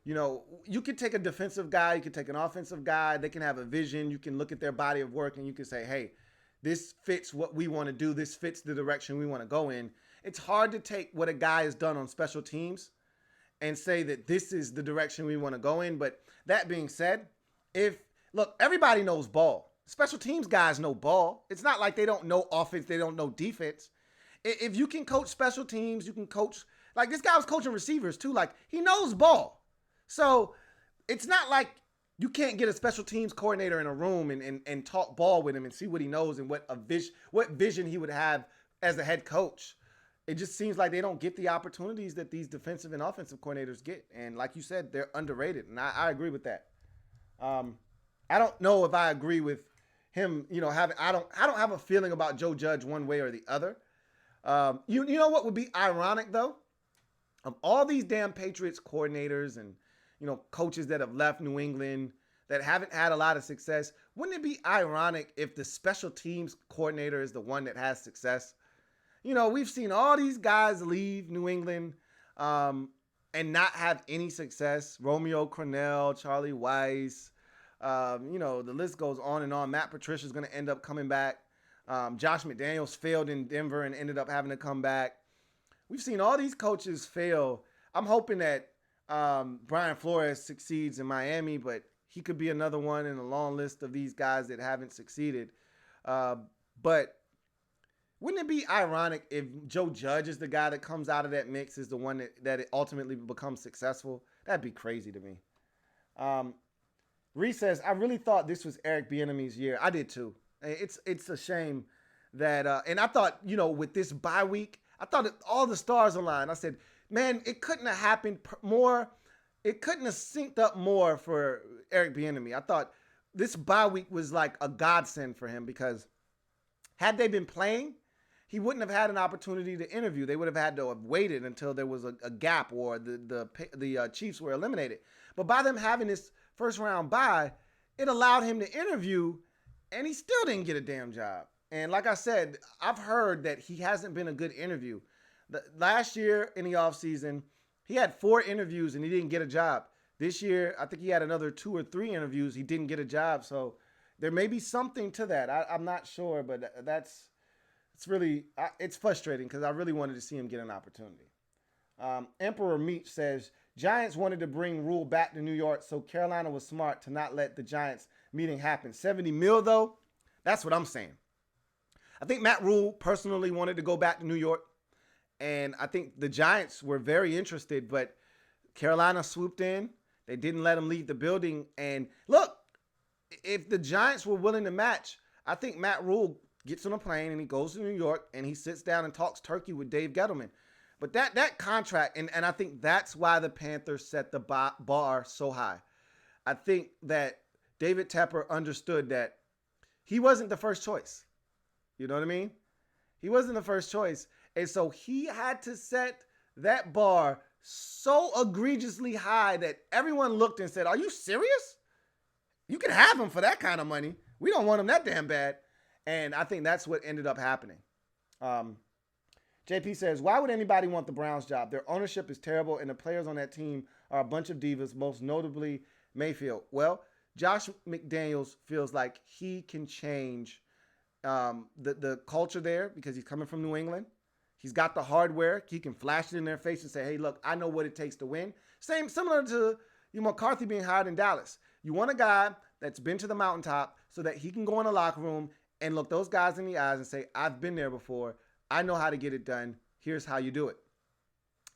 You know, you could take a defensive guy, you could take an offensive guy. They can have a vision. You can look at their body of work and you can say, hey, this fits what we want to do. This fits the direction we want to go in. It's hard to take what a guy has done on special teams and say that this is the direction we want to go in. But that being said, everybody knows ball. Special teams guys know ball. It's not like they don't know offense, they don't know defense. If you can coach special teams, you can coach, like this guy was coaching receivers too. Like he knows ball. So it's not like you can't get a special teams coordinator in a room and talk ball with him and see what he knows and what vision he would have as a head coach. It just seems like they don't get the opportunities that these defensive and offensive coordinators get. And like you said, they're underrated. And I agree with that. I don't know if I agree with him, I don't have a feeling about Joe Judge one way or the other. You know what would be ironic though? Of all these damn Patriots coordinators and coaches that have left New England that haven't had a lot of success, wouldn't it be ironic if the special teams coordinator is the one that has success? We've seen all these guys leave New England and not have any success. Romeo Crennel, Charlie Weiss, the list goes on and on. Matt Patricia's going to end up coming back. Josh McDaniels failed in Denver and ended up having to come back. We've seen all these coaches fail. I'm hoping that Brian Flores succeeds in Miami, but he could be another one in a long list of these guys that haven't succeeded. But wouldn't it be ironic if Joe Judge is the guy that comes out of that mix, is the one that it ultimately becomes successful? That'd be crazy to me. Reese says, I really thought this was Eric Bieniemy's year. I did too. It's a shame that, and I thought, with this bye week, I thought all the stars aligned. I said, man, it couldn't have happened more. It couldn't have synced up more for Eric Bieniemy. I thought this bye week was like a godsend for him because had they been playing, he wouldn't have had an opportunity to interview. They would have had to have waited until there was a gap or the Chiefs were eliminated. But by them having this first round bye, it allowed him to interview, and he still didn't get a damn job. And like I said, I've heard that he hasn't been a good interview. Last year in the offseason, he had 4 interviews and he didn't get a job. This year, I think he had another 2 or 3 interviews. He didn't get a job. So there may be something to that. I'm not sure, but it's frustrating because I really wanted to see him get an opportunity. Emperor Meach says, Giants wanted to bring Rhule back to New York, so Carolina was smart to not let the Giants meeting happen. $70 million, though, that's what I'm saying. I think Matt Rhule personally wanted to go back to New York, and I think the Giants were very interested, but Carolina swooped in. They didn't let him leave the building. And look, if the Giants were willing to match, I think Matt Rhule gets on a plane and he goes to New York and he sits down and talks turkey with Dave Gettleman. But that contract, and I think that's why the Panthers set the bar so high. I think that David Tepper understood that he wasn't the first choice. You know what I mean? He wasn't the first choice. And so he had to set that bar so egregiously high that everyone looked and said, are you serious? You can have him for that kind of money. We don't want him that damn bad. And I think that's what ended up happening. JP says, why would anybody want the Browns job? Their ownership is terrible, and the players on that team are a bunch of divas, most notably Mayfield. Well, Josh McDaniels feels like he can change the culture there because he's coming from New England. He's got the hardware. He can flash it in their face and say, hey, look, I know what it takes to win. Similar to McCarthy being hired in Dallas. You want a guy that's been to the mountaintop so that he can go in the locker room and look those guys in the eyes and say, I've been there before. I know how to get it done. Here's how you do it.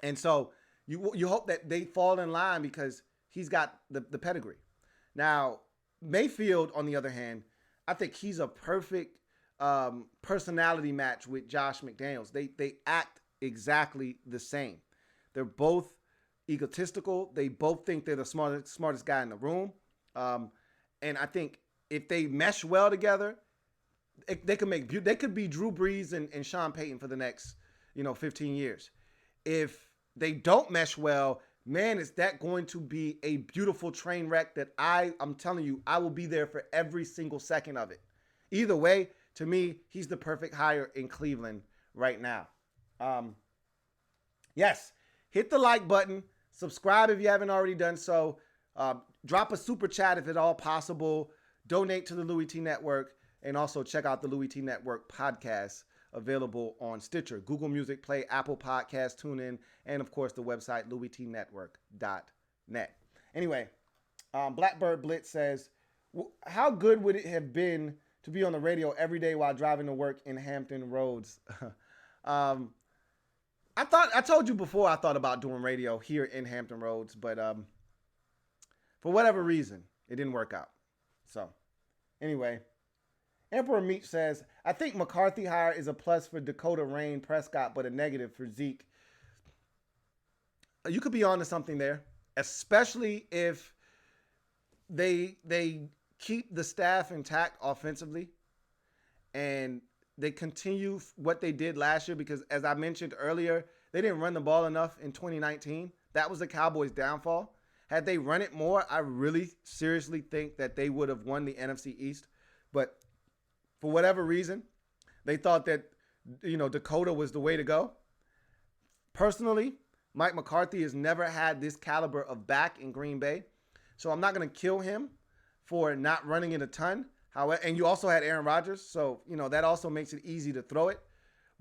And so you hope that they fall in line because he's got the pedigree. Now, Mayfield, on the other hand, I think he's a perfect personality match with Josh McDaniels. They act exactly the same. They're both egotistical. They both think they're the smartest guy in the room. And I think if they mesh well together, they could be Drew Brees and Sean Payton for the next 15 years. If they don't mesh well, man, is that going to be a beautiful train wreck that I'm telling you, I will be there for every single second of it. Either way, to me, he's the perfect hire in Cleveland right now. Yes, hit the like button. Subscribe if you haven't already done so. Drop a super chat if at all possible. Donate to the Louis T Network. And also check out the Louis T Network podcast available on Stitcher, Google Music Play, Apple Podcasts, TuneIn, and of course the website louistnetwork.net. Anyway, Blackbird Blitz says, how good would it have been to be on the radio every day while driving to work in Hampton Roads? I told you before I thought about doing radio here in Hampton Roads, but for whatever reason, it didn't work out. So anyway, Emperor Meach says, I think McCarthy hire is a plus for Dakota Rain Prescott, but a negative for Zeke. You could be onto something there, especially if they keep the staff intact offensively and they continue what they did last year, because as I mentioned earlier, they didn't run the ball enough in 2019. That was the Cowboys' downfall. Had they run it more, I really seriously think that they would have won the NFC East. But for whatever reason, they thought that, Dakota was the way to go. Personally, Mike McCarthy has never had this caliber of back in Green Bay. So I'm not going to kill him for not running it a ton. However, and you also had Aaron Rodgers. So, that also makes it easy to throw it.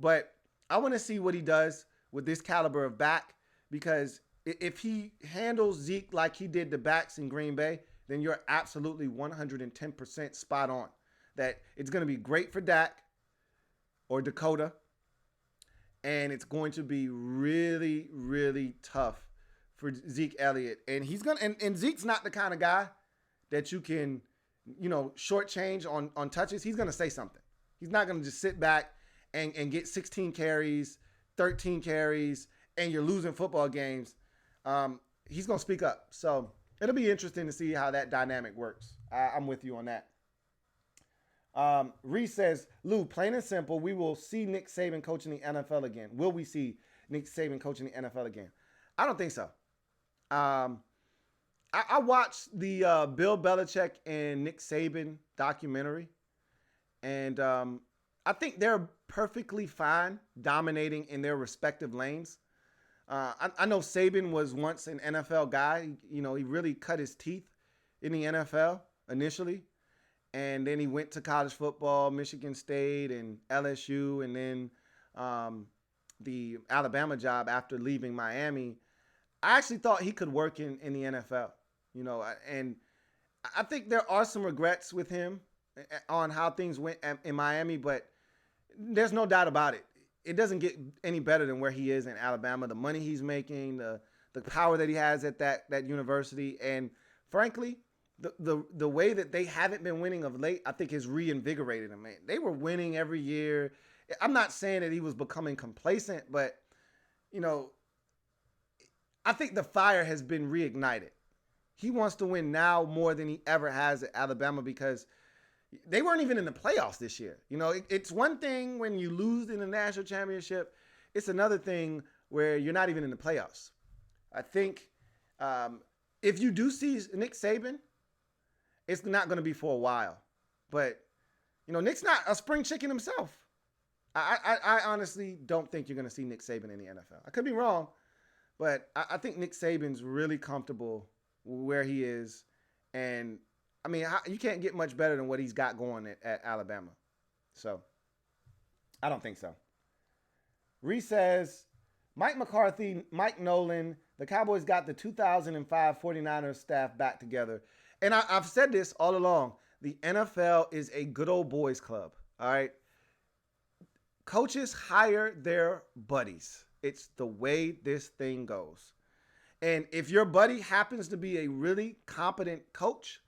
But I want to see what he does with this caliber of back, because if he handles Zeke like he did the backs in Green Bay, then you're absolutely 110% spot on. That it's going to be great for Dak or Dakota, and it's going to be really, really tough for Zeke Elliott. And and Zeke's not the kind of guy that you can, shortchange on touches. He's going to say something. He's not going to just sit back and get 16 carries, 13 carries, and you're losing football games. He's going to speak up. So it'll be interesting to see how that dynamic works. I'm with you on that. Reese says, Lou, plain and simple, we will see Nick Saban coaching the NFL again. Will we see Nick Saban coaching the NFL again? I don't think so. I watched the Bill Belichick and Nick Saban documentary, and I think they're perfectly fine dominating in their respective lanes. I know Saban was once an NFL guy. He really cut his teeth in the NFL initially. And then he went to college football, Michigan State and LSU, and then the Alabama job after leaving Miami. I actually thought he could work in the NFL, and I think there are some regrets with him on how things went in Miami, but there's no doubt about it. It doesn't get any better than where he is in Alabama, the money he's making, the power that he has at that university, and frankly, the way that they haven't been winning of late, I think has reinvigorated them. Man, they were winning every year. I'm not saying that he was becoming complacent, but I think the fire has been reignited. He wants to win now more than he ever has at Alabama, because they weren't even in the playoffs this year. It's one thing when you lose in the national championship. It's another thing where you're not even in the playoffs. I think if you do see Nick Saban, it's not going to be for a while. But, Nick's not a spring chicken himself. I honestly don't think you're going to see Nick Saban in the NFL. I could be wrong, but I think Nick Saban's really comfortable where he is. And, you can't get much better than what he's got going at Alabama. So, I don't think so. Reese says, Mike McCarthy, Mike Nolan, the Cowboys got the 2005 49ers staff back together. And I've said this all along. The NFL is a good old boys club, all right? Coaches hire their buddies. It's the way this thing goes. And if your buddy happens to be a really competent coach,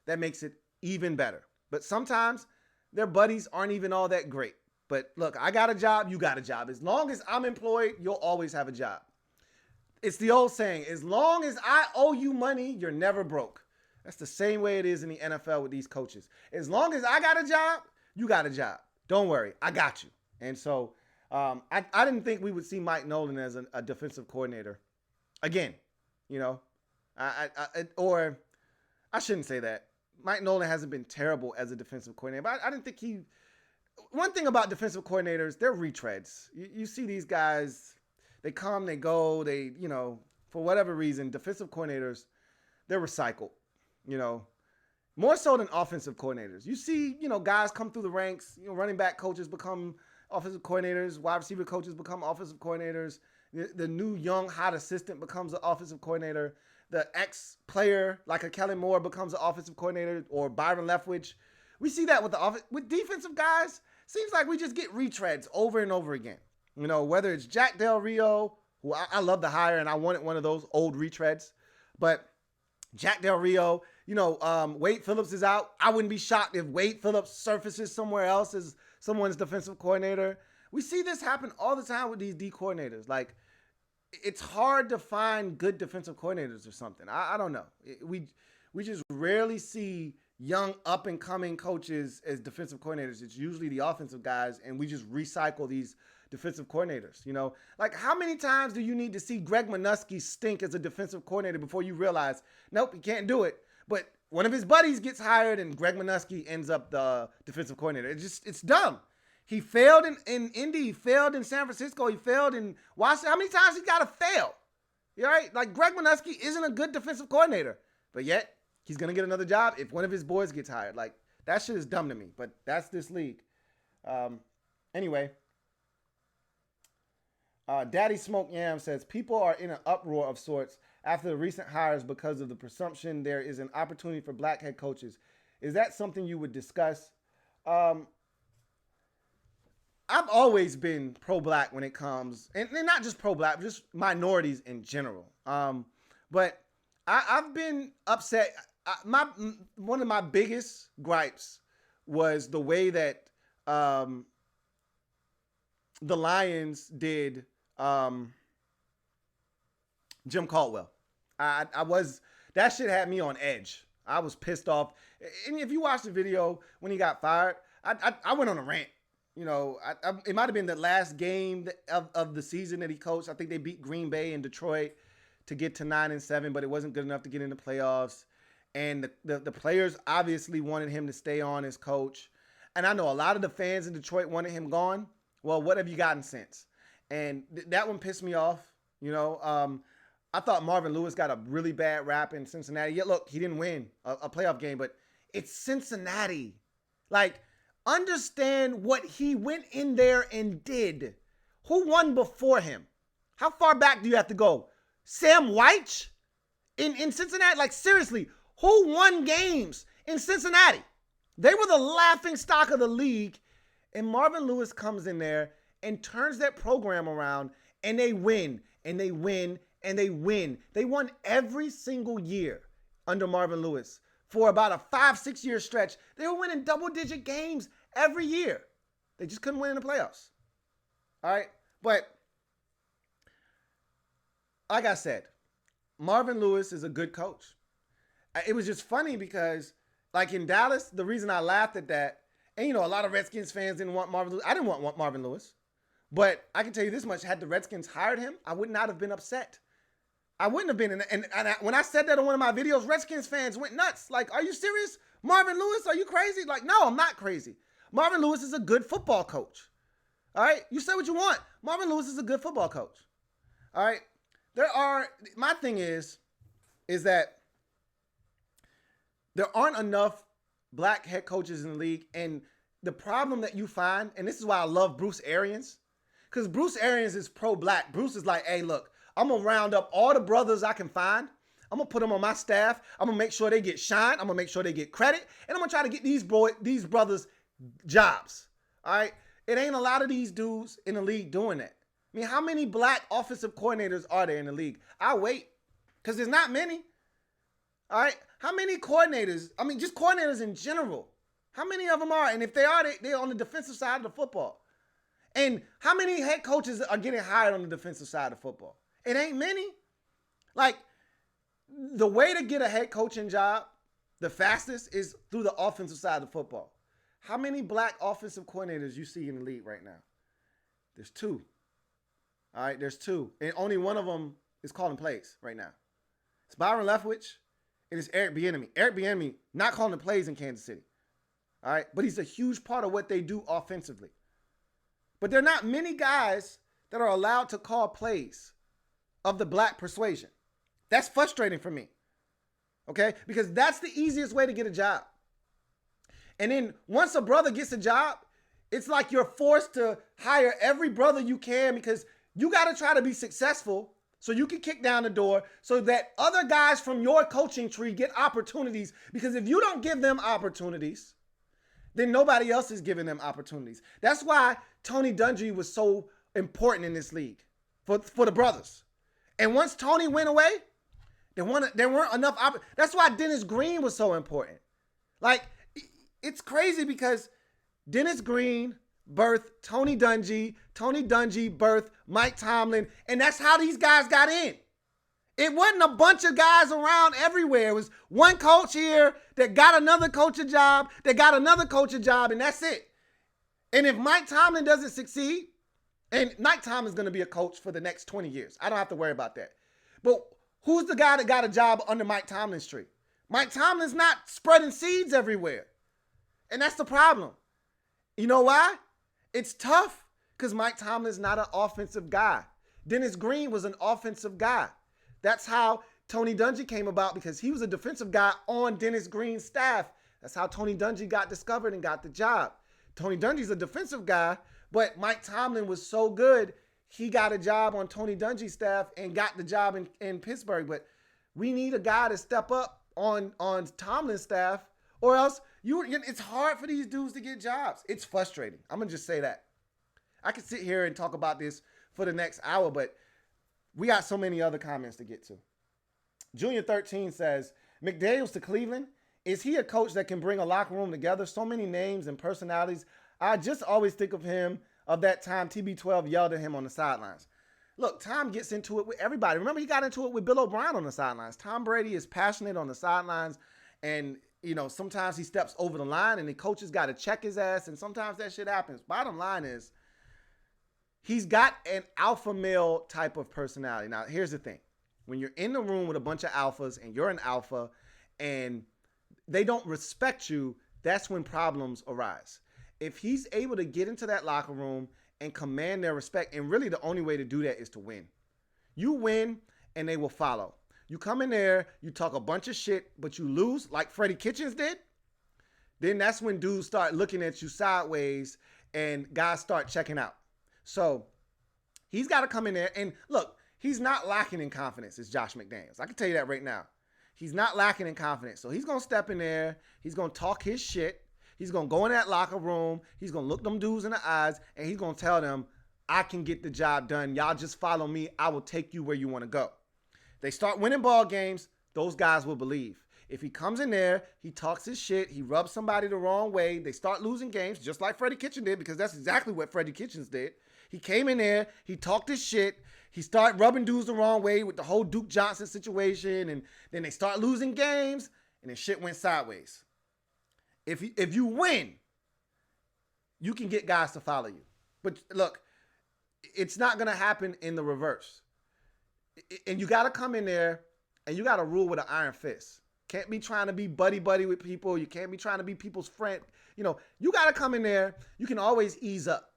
that makes it even better. But sometimes their buddies aren't even all that great. But look, I got a job, you got a job. As long as I'm employed, you'll always have a job. It's the old saying, as long as I owe you money, you're never broke. That's the same way it is in the NFL with these coaches. As long as I got a job, you got a job. Don't worry, I got you. And so I didn't think we would see Mike Nolan as a defensive coordinator again. You know, or I shouldn't say that. Mike Nolan hasn't been terrible as a defensive coordinator, but I didn't think he. One thing about defensive coordinators, they're retreads. You see these guys, they come, they go, for whatever reason, defensive coordinators, they're recycled, more so than offensive coordinators. You see, guys come through the ranks, running back coaches become offensive coordinators, wide receiver coaches become offensive coordinators. The new young hot assistant becomes an offensive coordinator. The ex-player, like a Kellen Moore, becomes an offensive coordinator, or Byron Leftwich. We see that with defensive guys. Seems like we just get retreads over and over again. Whether it's Jack Del Rio, who I love to hire, and I wanted one of those old retreads. But Jack Del Rio, Wade Phillips is out. I wouldn't be shocked if Wade Phillips surfaces somewhere else as someone's defensive coordinator. We see this happen all the time with these D coordinators. Like, it's hard to find good defensive coordinators or something. I don't know. We just rarely see young up-and-coming coaches as defensive coordinators. It's usually the offensive guys, and we just recycle these defensive coordinators. Like, how many times do you need to see Greg Manusky stink as a defensive coordinator before you realize, nope, he can't do it? But one of his buddies gets hired, and Greg Manusky ends up the defensive coordinator. It's dumb. He failed in Indy. He failed in San Francisco. He failed in Washington. How many times he got to fail? You all right? Like, Greg Manusky isn't a good defensive coordinator, but yet he's going to get another job if one of his boys gets hired. Like, that shit is dumb to me, but that's this league. Anyway, Daddy Smoke Yam says, people are in an uproar of sorts after the recent hires because of the presumption there is an opportunity for black head coaches. Is that something you would discuss? I've always been pro-black when it comes, and not just pro-black, just minorities in general. But I've been upset. One of my biggest gripes was the way that the Lions did Jim Caldwell. That shit had me on edge. I was pissed off. And if you watch the video when he got fired, I went on a rant. It might have been the last game of the season that he coached. I think they beat Green Bay and Detroit to get to 9-7, but it wasn't good enough to get in the playoffs. And the players obviously wanted him to stay on as coach. And I know a lot of the fans in Detroit wanted him gone. Well, what have you gotten since? And that one pissed me off. I thought Marvin Lewis got a really bad rap in Cincinnati. Yeah, look, he didn't win a playoff game, but it's Cincinnati. Like, understand what he went in there and did. Who won before him? How far back do you have to go? Sam White in Cincinnati? Like, seriously, who won games in Cincinnati? They were the laughing stock of the league. And Marvin Lewis comes in there and turns that program around, and they win, and they win, and they win. They won every single year under Marvin Lewis. For about a 5-6 year stretch, they were winning double-digit games every year. They just couldn't win in the playoffs. All right? But like I said, Marvin Lewis is a good coach. It was just funny because, like, in Dallas, the reason I laughed at that, and, a lot of Redskins fans didn't want Marvin Lewis. I didn't want Marvin Lewis. But I can tell you this much. Had the Redskins hired him, I would not have been upset. I wouldn't have been. And when I said that on one of my videos, Redskins fans went nuts. Like, are you serious? Marvin Lewis, are you crazy? Like, no, I'm not crazy. Marvin Lewis is a good football coach. All right? You say what you want. Marvin Lewis is a good football coach. All right? My thing is that there aren't enough black head coaches in the league. And the problem that you find, and this is why I love Bruce Arians, because Bruce Arians is pro-black. Bruce is like, hey, look, I'm going to round up all the brothers I can find. I'm going to put them on my staff. I'm going to make sure they get shine. I'm going to make sure they get credit. And I'm going to try to get these brothers jobs. All right? It ain't a lot of these dudes in the league doing that. I mean, how many black offensive coordinators are there in the league? I'll wait, because there's not many. All right? How many coordinators? I mean, just coordinators in general. How many of them are? And if they are, they're on the defensive side of the football. And how many head coaches are getting hired on the defensive side of football? It ain't many. Like, the way to get a head coaching job the fastest is through the offensive side of football. How many black offensive coordinators you see in the league right now? There's two. All right, there's two. And only one of them is calling plays right now. It's Byron Leftwich and it's Eric Bieniemy. Eric Bieniemy not calling the plays in Kansas City. All right, but he's a huge part of what they do offensively. But there are not many guys that are allowed to call plays of the black persuasion. That's frustrating for me. Okay? Because that's the easiest way to get a job. And then once a brother gets a job, it's like you're forced to hire every brother you can because you got to try to be successful so you can kick down the door so that other guys from your coaching tree get opportunities. Because if you don't give them opportunities, then nobody else is giving them opportunities. That's why Tony Dungy was so important in this league for the brothers. And once Tony went away, there weren't enough opportunities. That's why Dennis Green was so important. Like, it's crazy because Dennis Green birthed Tony Dungy birthed Mike Tomlin, and that's how these guys got in. It wasn't a bunch of guys around everywhere. It was one coach here that got another coach a job, and that's it. And if Mike Tomlin doesn't succeed, and Mike Tomlin's going to be a coach for the next 20 years. I don't have to worry about that. But who's the guy that got a job under Mike Tomlin's tree? Mike Tomlin's not spreading seeds everywhere. And that's the problem. You know why? It's tough because Mike Tomlin's not an offensive guy. Dennis Green was an offensive guy. That's how Tony Dungy came about because he was a defensive guy on Dennis Green's staff. That's how Tony Dungy got discovered and got the job. Tony Dungy's a defensive guy, but Mike Tomlin was so good, he got a job on Tony Dungy's staff and got the job in Pittsburgh. But we need a guy to step up on Tomlin's staff, or else it's hard for these dudes to get jobs. It's frustrating. I'm going to just say that. I could sit here and talk about this for the next hour, but we got so many other comments to get to. Junior 13 says, McDaniels to Cleveland. Is he a coach that can bring a locker room together? So many names and personalities. I just always think of him of that time TB12 yelled at him on the sidelines. Look, Tom gets into it with everybody. Remember, he got into it with Bill O'Brien on the sidelines. Tom Brady is passionate on the sidelines, and sometimes he steps over the line, and the coaches got to check his ass, and sometimes that shit happens. Bottom line is, he's got an alpha male type of personality. Now, here's the thing. When you're in the room with a bunch of alphas, and you're an alpha, and they don't respect you, that's when problems arise. If he's able to get into that locker room and command their respect, and really the only way to do that is to win. You win, and they will follow. You come in there, you talk a bunch of shit, but you lose like Freddie Kitchens did, then that's when dudes start looking at you sideways and guys start checking out. So he's got to come in there, and look, he's not lacking in confidence as Josh McDaniels. I can tell you that right now. He's not lacking in confidence. So he's going to step in there. He's going to talk his shit. He's going to go in that locker room. He's going to look them dudes in the eyes, and he's going to tell them, I can get the job done. Y'all just follow me. I will take you where you want to go. They start winning ball games. Those guys will believe. If he comes in there, he talks his shit, he rubs somebody the wrong way, they start losing games, just like Freddie Kitchens did, because that's exactly what Freddie Kitchens did. He came in there, he talked his shit, he started rubbing dudes the wrong way with the whole Duke Johnson situation, and then they start losing games, and then shit went sideways. If you win, you can get guys to follow you. But look, it's not going to happen in the reverse. And you got to come in there, and you got to rule with an iron fist. Can't be trying to be buddy-buddy with people. You can't be trying to be people's friend. You got to come in there. You can always ease up.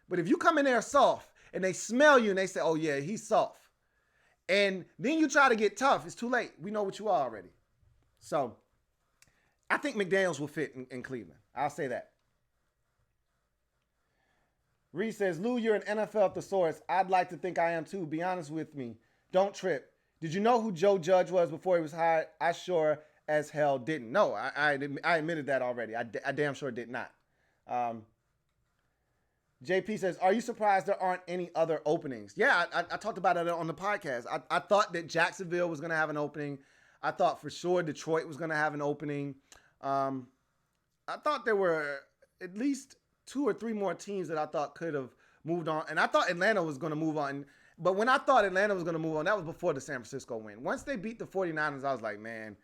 But if you come in there soft, and they smell you, and they say, oh, yeah, he's soft, and then you try to get tough, it's too late. We know what you are already. So I think McDaniels will fit in Cleveland. I'll say that. Reed says, Lou, you're an NFL thesaurus. I'd like to think I am too. Be honest with me. Don't trip. Did you know who Joe Judge was before he was hired? I sure as hell didn't. No, I admitted that already. I damn sure did not. JP says, are you surprised there aren't any other openings? Yeah, I talked about it on the podcast. I thought that Jacksonville was going to have an opening. I thought for sure Detroit was going to have an opening. I thought there were at least 2 or 3 more teams that I thought could have moved on. And I thought Atlanta was going to move on. But when I thought Atlanta was going to move on, that was before the San Francisco win. Once they beat the 49ers, I was like, man,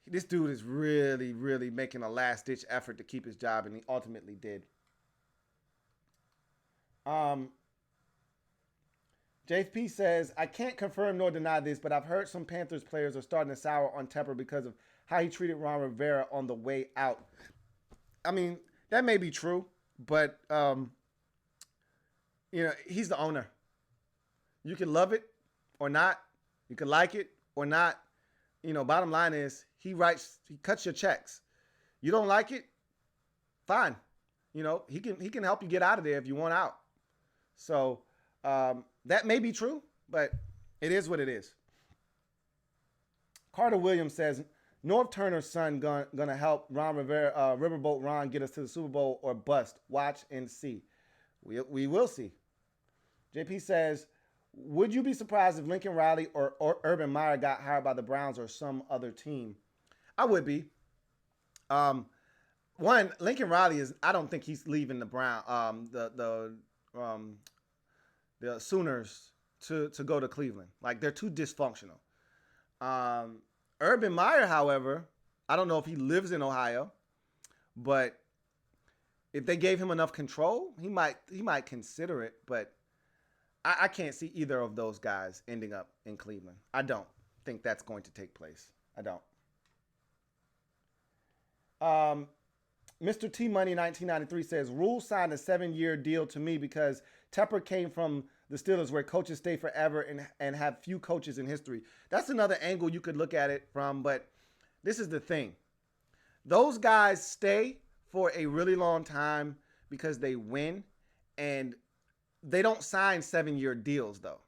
this dude is really, really making a last-ditch effort to keep his job, and he ultimately did. JP says, I can't confirm nor deny this, but I've heard some Panthers players are starting to sour on Tepper because of how he treated Ron Rivera on the way out. I mean, that may be true, but, he's the owner. You can love it or not. You can like it or not. Bottom line is he cuts your checks. You don't like it? Fine. He can help you get out of there if you want out. So that may be true, but it is what it is. Carter Williams says, North Turner's son gonna help Ron Rivera, Riverboat Ron get us to the Super Bowl or bust. Watch and see. We will see. JP says, would you be surprised if Lincoln Riley or Urban Meyer got hired by the Browns or some other team? I would be. One, Lincoln Riley I don't think he's leaving the Sooners to go to Cleveland. Like, they're too dysfunctional. Urban Meyer, however, I don't know if he lives in Ohio, but if they gave him enough control, he might consider it, but I can't see either of those guys ending up in Cleveland. I don't think that's going to take place. I don't. Mr. T Money 1993 says, Rhule signed a 7-year deal to me because Tepper came from the Steelers where coaches stay forever and have few coaches in history. That's another angle you could look at it from, but this is the thing. Those guys stay for a really long time because they win, and they don't sign 7-year deals, though.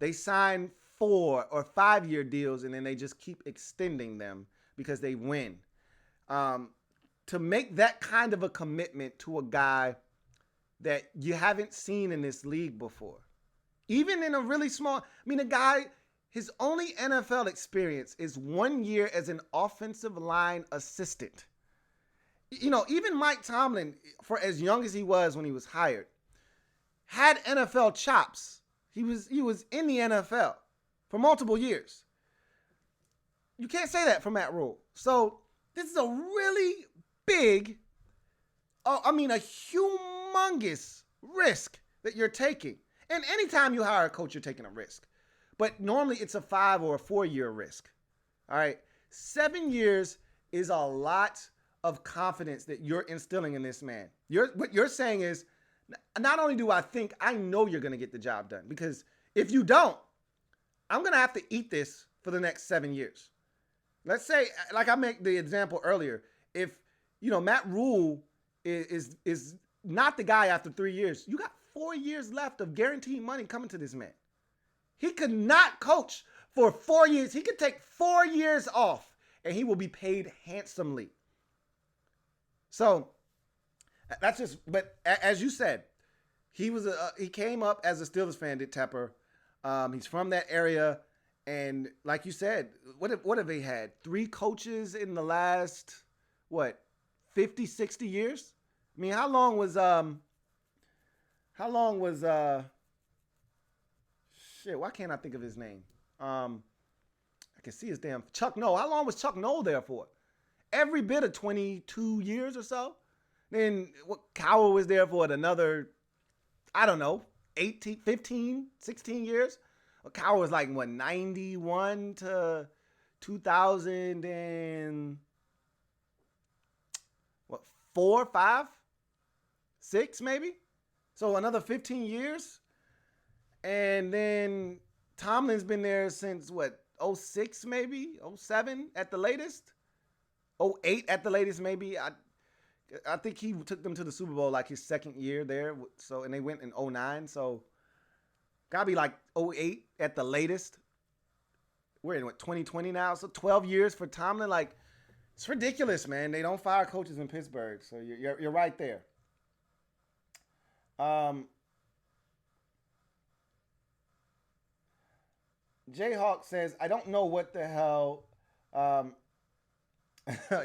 They sign 4 or 5-year deals, and then they just keep extending them because they win. To make that kind of a commitment to a guy that you haven't seen in this league before, even in a really small, a guy, his only NFL experience is 1 year as an offensive line assistant. Even Mike Tomlin, for as young as he was when he was hired, had NFL chops. He was in the NFL for multiple years. You can't say that for Matt Rhule. So this is a really big, a humongous risk that you're taking. And anytime you hire a coach, you're taking a risk. But normally it's a 5 or a 4-year risk. All right. 7 years is a lot of confidence that you're instilling in this man. What you're saying is, not only do I think, I know you're going to get the job done. Because if you don't, I'm going to have to eat this for the next 7 years. Let's say, like I make the example earlier, if, Matt Rhule is not the guy after 3 years, you got 4 years left of guaranteed money coming to this man. He could not coach for 4 years. He could take 4 years off and he will be paid handsomely. So that's just, but as you said, he came up as a Steelers fan, did Tepper. He's from that area. And like you said, what have they had? 3 coaches in the last, 50, 60 years? How long was why can't I think of his name? I can see his damn Chuck Noll. How long was Chuck Noll there for? Every bit of 22 years or so. Then Cowboys was there for another, 18, 15, 16 years. Cowboys was like 91 to 2000 and 4, 5, 6 maybe. So another 15 years. And then Tomlin's been there since 06 maybe, 07 at the latest, 08 at the latest maybe. I think he took them to the Super Bowl like his second year there. So, and they went in 09. So gotta be like 08 at the latest. We're in 2020 now. So 12 years for Tomlin. Like, it's ridiculous, man. They don't fire coaches in Pittsburgh. So you're right there. Jayhawk says, I don't know what the hell.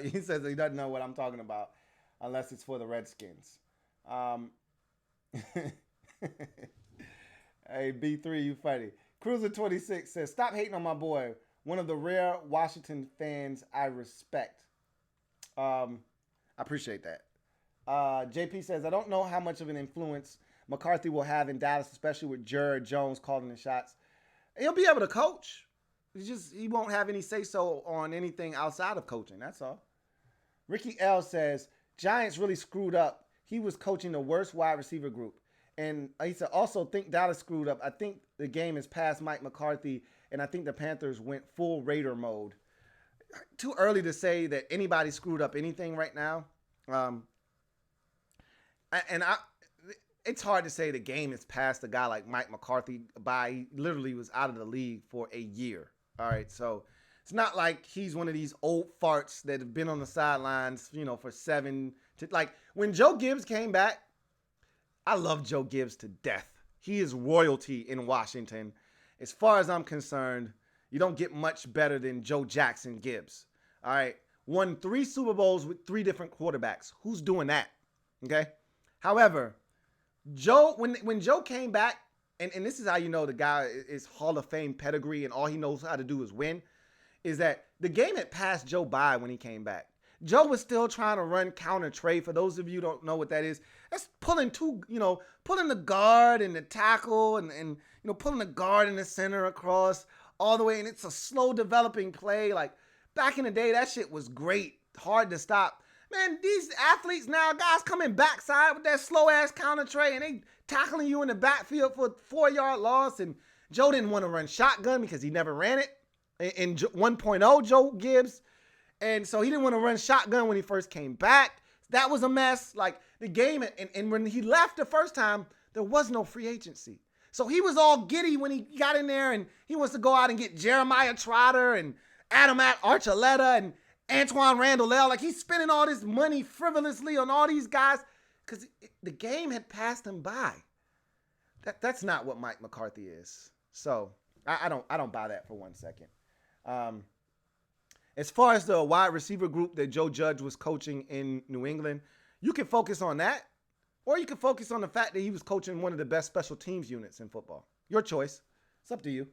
He says he doesn't know what I'm talking about unless it's for the Redskins. Hey, B3, you funny. Cruiser26 says, stop hating on my boy. One of the rare Washington fans I respect. I appreciate that. JP says, I don't know how much of an influence McCarthy will have in Dallas, especially with Jared Jones calling the shots. He'll be able to coach. He won't have any say so on anything outside of coaching. That's all. Ricky L says, Giants really screwed up. He was coaching the worst wide receiver group. And he said, also think Dallas screwed up. I think the game is past Mike McCarthy, and I think the Panthers went full Raider mode. Too early to say that anybody screwed up anything right now. It's hard to say the game is past a guy like Mike McCarthy by. He literally was out of the league for a year. All right, so it's not like he's one of these old farts that have been on the sidelines, for like when Joe Gibbs came back. I love Joe Gibbs to death. He is royalty in Washington. As far as I'm concerned, you don't get much better than Joe Jackson Gibbs. All right, won 3 Super Bowls with 3 different quarterbacks. Who's doing that? Okay. However, Joe, when Joe came back, and this is how you know the guy is Hall of Fame pedigree and all he knows how to do is win, is that the game had passed Joe by when he came back. Joe was still trying to run counter trade. For those of you who don't know what that is, that's pulling pulling the guard and the tackle and pulling the guard in the center across all the way. And it's a slow developing play. Like back in the day, that shit was great. Hard to stop. Man, these athletes now, guys coming backside with that slow ass counter trade and they tackling you in the backfield for a 4-yard loss. And Joe didn't want to run shotgun because he never ran it. In 1.0, Joe Gibbs. And so he didn't want to run shotgun when he first came back. That was a mess. Like the game, and when he left the first time, there was no free agency. So he was all giddy when he got in there and he wants to go out and get Jeremiah Trotter and Adam Archuleta and Antoine Randall. Like he's spending all this money frivolously on all these guys because the game had passed him by. That's not what Mike McCarthy is. So I don't buy that for 1 second. As far as the wide receiver group that Joe Judge was coaching in New England, you can focus on that, or you can focus on the fact that he was coaching one of the best special teams units in football. Your choice. It's up to you.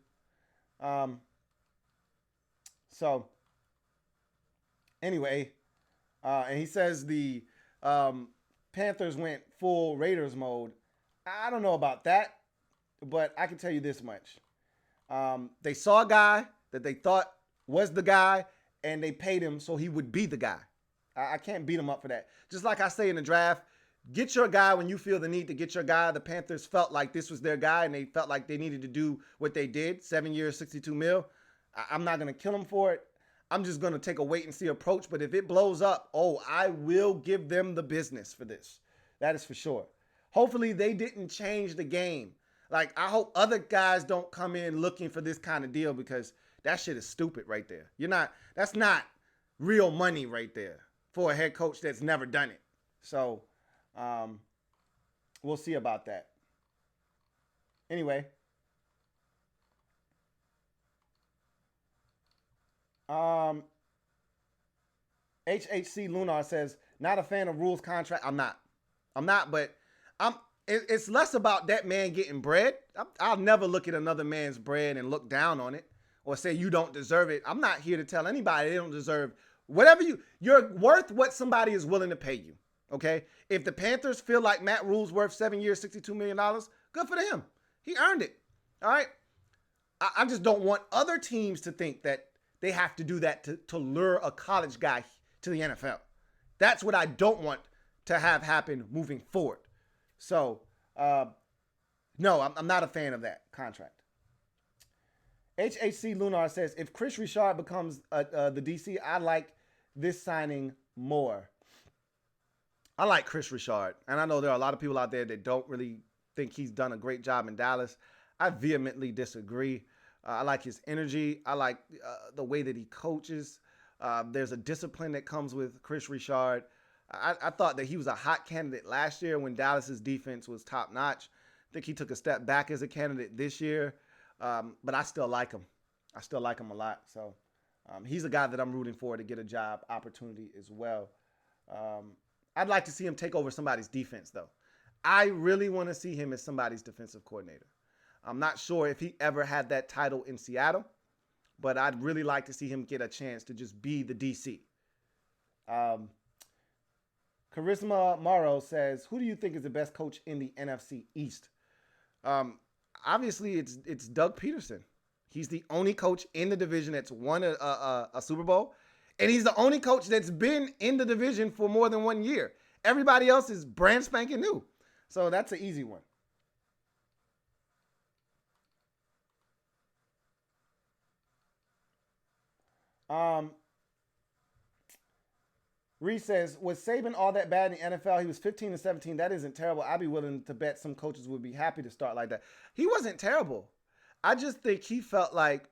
So, anyway, and he says the Panthers went full Raiders mode. I don't know about that, but I can tell you this much. They saw a guy that they thought was the guy, and they paid him so he would be the guy. I can't beat him up for that. Just like I say in the draft, get your guy when you feel the need to get your guy. The Panthers felt like this was their guy, and they felt like they needed to do what they did. 7 years, $62 million. I'm not going to kill them for it. I'm just going to take a wait-and-see approach. But if it blows up, I will give them the business for this. That is for sure. Hopefully, they didn't change the game. Like, I hope other guys don't come in looking for this kind of deal because that shit is stupid right there. That's not real money right there for a head coach that's never done it. So, we'll see about that. Anyway. HHC Lunar says, not a fan of Rhule's contract. I'm not, but it's less about that man getting bread. I'll never look at another man's bread and look down on it or say you don't deserve it. I'm not here to tell anybody they don't deserve whatever you're worth what somebody is willing to pay you. Okay. If the Panthers feel like Matt Rhule's worth 7 years, $62 million, good for him. He earned it. All right. I just don't want other teams to think that they have to do that to lure a college guy to the NFL. That's what I don't want to have happen moving forward. So, no, I'm not a fan of that contract. HHC Lunar says, if Chris Richard becomes the DC, I like this signing more. I like Chris Richard, and I know there are a lot of people out there that don't really think he's done a great job in Dallas. I vehemently disagree. I like his energy. I like the way that he coaches. There's a discipline that comes with Chris Richard. I thought that he was a hot candidate last year when Dallas's defense was top notch. I think he took a step back as a candidate this year, but I still like him. I still like him a lot. So he's a guy that I'm rooting for to get a job opportunity as well. I'd like to see him take over somebody's defense, though. I really want to see him as somebody's defensive coordinator. I'm not sure if he ever had that title in Seattle, but I'd really like to see him get a chance to just be the DC. Charisma Morrow says, "Who do you think is the best coach in the NFC East?" Um, Obviously, it's Doug Peterson. He's the only coach in the division that's won a Super Bowl, and he's the only coach that's been in the division for more than 1 year. Everybody else is brand spanking new, so that's an easy one. Um, Reese says, "Was Saban all that bad in the NFL? He was 15 and 17. That isn't terrible. I'd be willing to bet some coaches would be happy to start like that." He wasn't terrible. I just think he felt like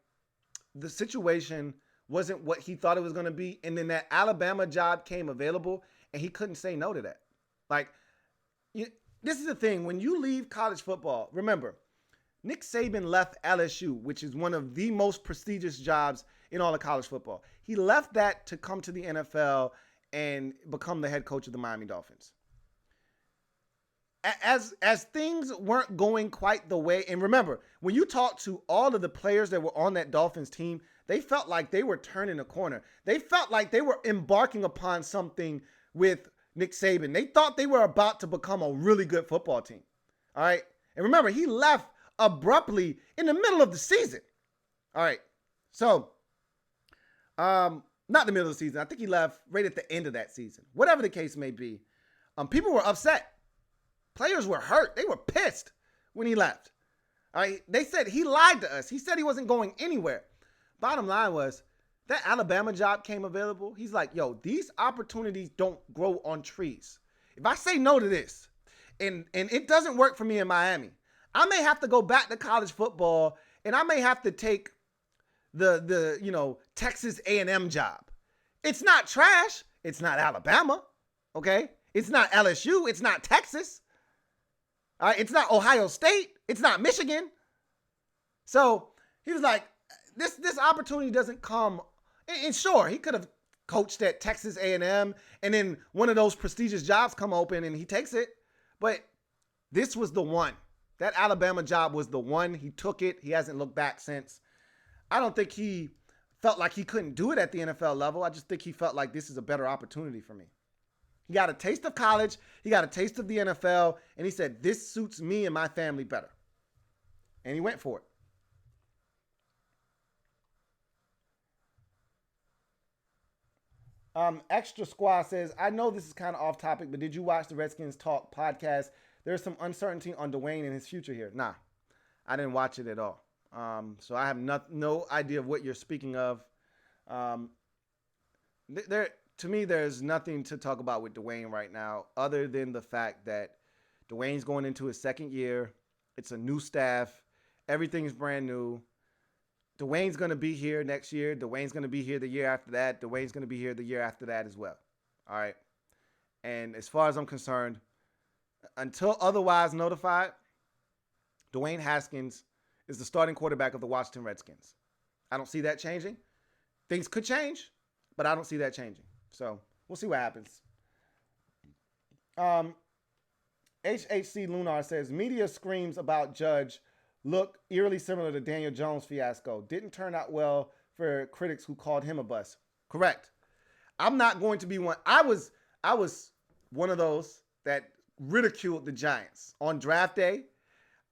the situation wasn't what he thought it was going to be. And then that Alabama job came available and he couldn't say no to that. Like, this is the thing. When you leave college football, remember, Nick Saban left LSU, which is one of the most prestigious jobs in all of college football. He left that to come to the NFL and become the head coach of the Miami Dolphins. As things weren't going quite the way, and remember, when you talk to all of the players that were on that Dolphins team, they felt like they were turning a corner. They felt like they were embarking upon something with Nick Saban. They thought they were about to become a really good football team. All right? And remember, he left abruptly in the middle of the season. All right. So, not the middle of the season. I think he left right at the end of that season. Whatever the case may be, people were upset. Players were hurt. They were pissed when he left. All right? They said he lied to us. He said he wasn't going anywhere. Bottom line was, that Alabama job came available. He's like, yo, these opportunities don't grow on trees. If I say no to this and it doesn't work for me in Miami, I may have to go back to college football and I may have to take the Texas A&M job. It's not trash. It's not Alabama. Okay? It's not LSU. It's not Texas. All right? It's not Ohio State. It's not Michigan. So he was like, this opportunity doesn't come. And sure, he could have coached at Texas A&M and then one of those prestigious jobs come open and he takes it. But this was the one. That Alabama job was the one. He took it. He hasn't looked back since. I don't think he felt like he couldn't do it at the NFL level. I just think he felt like this is a better opportunity for me. He got a taste of college. He got a taste of the NFL. And he said, this suits me and my family better. And he went for it. Extra Squad says, "I know this is kind of off topic, but did you watch the Redskins Talk podcast? There's some uncertainty on Dwayne and his future here." Nah, I didn't watch it at all. So I have no idea of what you're speaking of. To me, there's nothing to talk about with Dwayne right now other than the fact that Dwayne's going into his second year. It's a new staff. Everything is brand new. Dwayne's going to be here next year. Dwayne's going to be here the year after that. Dwayne's going to be here the year after that as well. All right. And as far as I'm concerned, until otherwise notified, Dwayne Haskins is the starting quarterback of the Washington Redskins. I don't see that changing. Things could change, but I don't see that changing. So we'll see what happens. HHC Lunar says, "Media screams about Judge look eerily similar to Daniel Jones fiasco. Didn't turn out well for critics who called him a bust." Correct. I'm not going to be one. I was one of those that ridiculed the Giants on draft day.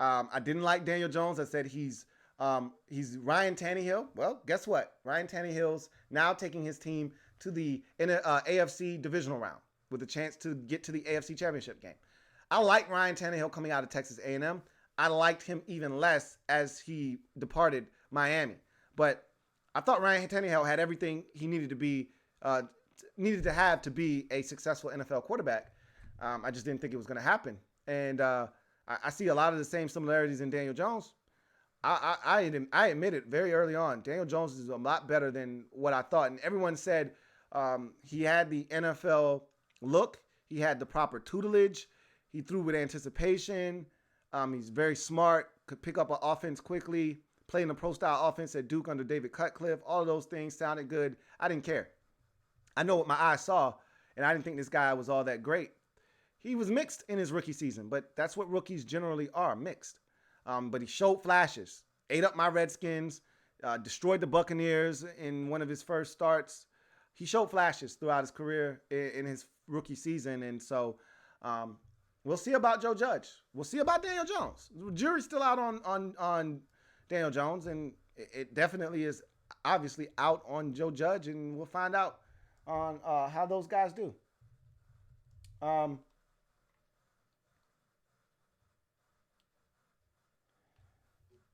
I didn't like Daniel Jones. I said he's Ryan Tannehill. Well, guess what? Ryan Tannehill's now taking his team to the AFC divisional round with a chance to get to the AFC championship game. I like Ryan Tannehill coming out of Texas A&M. I liked him even less as he departed Miami. But I thought Ryan Tannehill had everything he needed to have to be a successful NFL quarterback. I just didn't think it was going to happen. And I see a lot of the same similarities in Daniel Jones. I admit it very early on. Daniel Jones is a lot better than what I thought. And everyone said he had the NFL look. He had the proper tutelage. He threw with anticipation. He's very smart, could pick up an offense quickly, play in a pro-style offense at Duke under David Cutcliffe. All of those things sounded good. I didn't care. I know what my eyes saw, and I didn't think this guy was all that great. He was mixed in his rookie season, but that's what rookies generally are, mixed. But he showed flashes. Ate up my Redskins, destroyed the Buccaneers in one of his first starts. He showed flashes throughout his career in his rookie season. And so we'll see about Joe Judge. We'll see about Daniel Jones. The jury's still out on Daniel Jones, and it definitely is obviously out on Joe Judge, and we'll find out on how those guys do.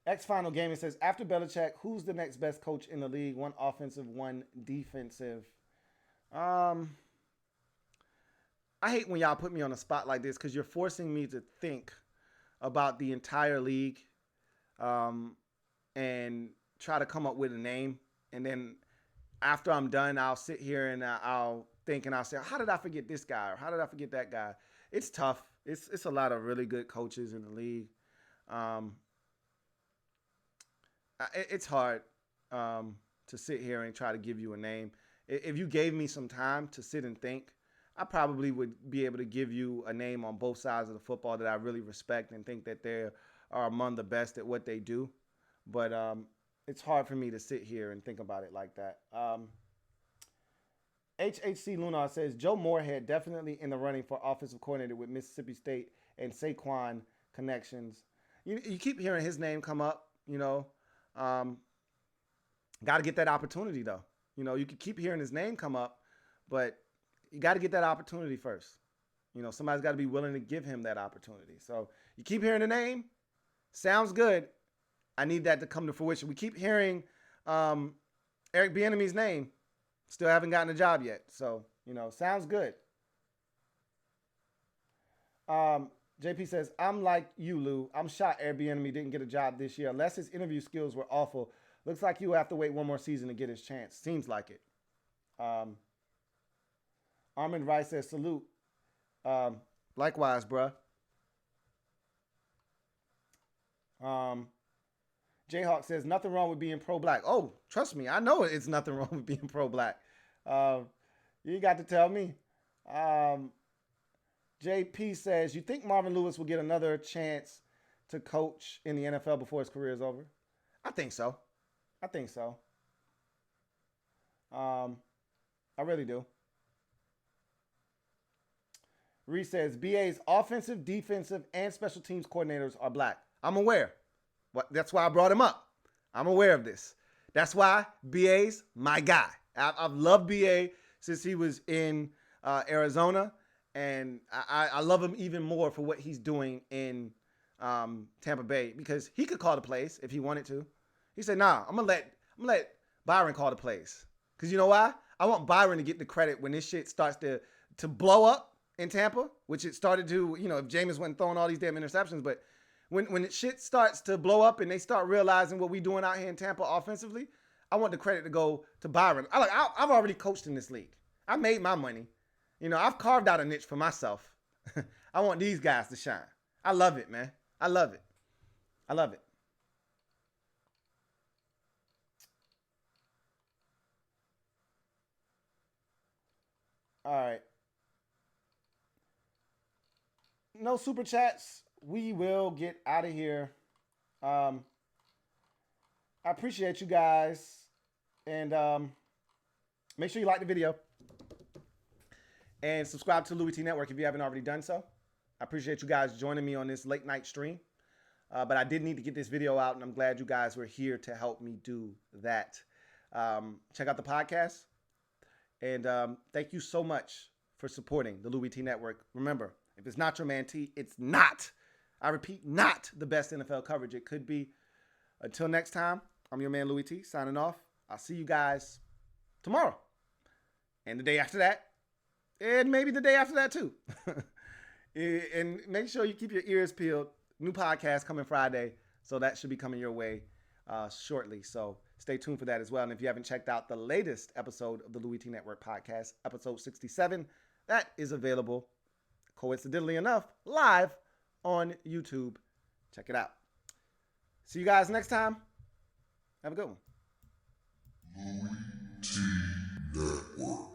X Final Gaming says, after Belichick, who's the next best coach in the league? One offensive, one defensive. I hate when y'all put me on a spot like this because you're forcing me to think about the entire league and try to come up with a name. And then after I'm done, I'll sit here and I'll think and I'll say, how did I forget this guy? Or how did I forget that guy? It's tough. It's a lot of really good coaches in the league. It's hard to sit here and try to give you a name. If you gave me some time to sit and think, I probably would be able to give you a name on both sides of the football that I really respect and think that they are among the best at what they do. But it's hard for me to sit here and think about it like that. HHC Lunar says, Joe Moorhead definitely in the running for offensive coordinator with Mississippi State and Saquon connections. You keep hearing his name come up, you know. Got to get that opportunity, though. You know, you can keep hearing his name come up, but you got to get that opportunity first. You know, somebody's got to be willing to give him that opportunity. So you keep hearing the name. Sounds good. I need that to come to fruition. We keep hearing Eric Bieniemy's name. Still haven't gotten a job yet. So, you know, sounds good. JP says, I'm like you, Lou. I'm shocked Eric Bieniemy didn't get a job this year. Unless his interview skills were awful. Looks like he will have to wait one more season to get his chance. Seems like it. Armand Rice says, salute. Likewise, bruh. Jayhawk says, nothing wrong with being pro-black. Oh, trust me, I know it's nothing wrong with being pro-black. You got to tell me. JP says, you think Marvin Lewis will get another chance to coach in the NFL before his career is over? I think so. I really do. Reese says, BA's offensive, defensive, and special teams coordinators are black. I'm aware. That's why I brought him up. I'm aware of this. That's why BA's my guy. I've loved BA since he was in Arizona, and I love him even more for what he's doing in Tampa Bay because he could call the plays if he wanted to. He said, nah, I'm gonna let Byron call the plays. Because you know why? I want Byron to get the credit when this shit starts to blow up in Tampa, which it started to, you know, if Jameis wasn't throwing all these damn interceptions. But when shit starts to blow up and they start realizing what we doing out here in Tampa offensively, I want the credit to go to Byron. I've already coached in this league. I made my money. You know, I've carved out a niche for myself. I want these guys to shine. I love it, man. I love it. All right. No super chats. We will get out of here. I appreciate you guys. And make sure you like the video. And subscribe to Louis T Network if you haven't already done so. I appreciate you guys joining me on this late night stream. But I did need to get this video out, and I'm glad you guys were here to help me do that. Check out the podcast. And thank you so much for supporting the Louis T Network. Remember, if it's not your man T, it's not. I repeat, not the best NFL coverage it could be. Until next time, I'm your man Louis T, signing off. I'll see you guys tomorrow. And the day after that. And maybe the day after that too. And make sure you keep your ears peeled. New podcast coming Friday. So that should be coming your way shortly. So stay tuned for that as well. And if you haven't checked out the latest episode of the Louis T Network podcast, episode 67, that is available, coincidentally enough, live on YouTube. Check it out. See you guys next time. Have a good one. Louis T Network.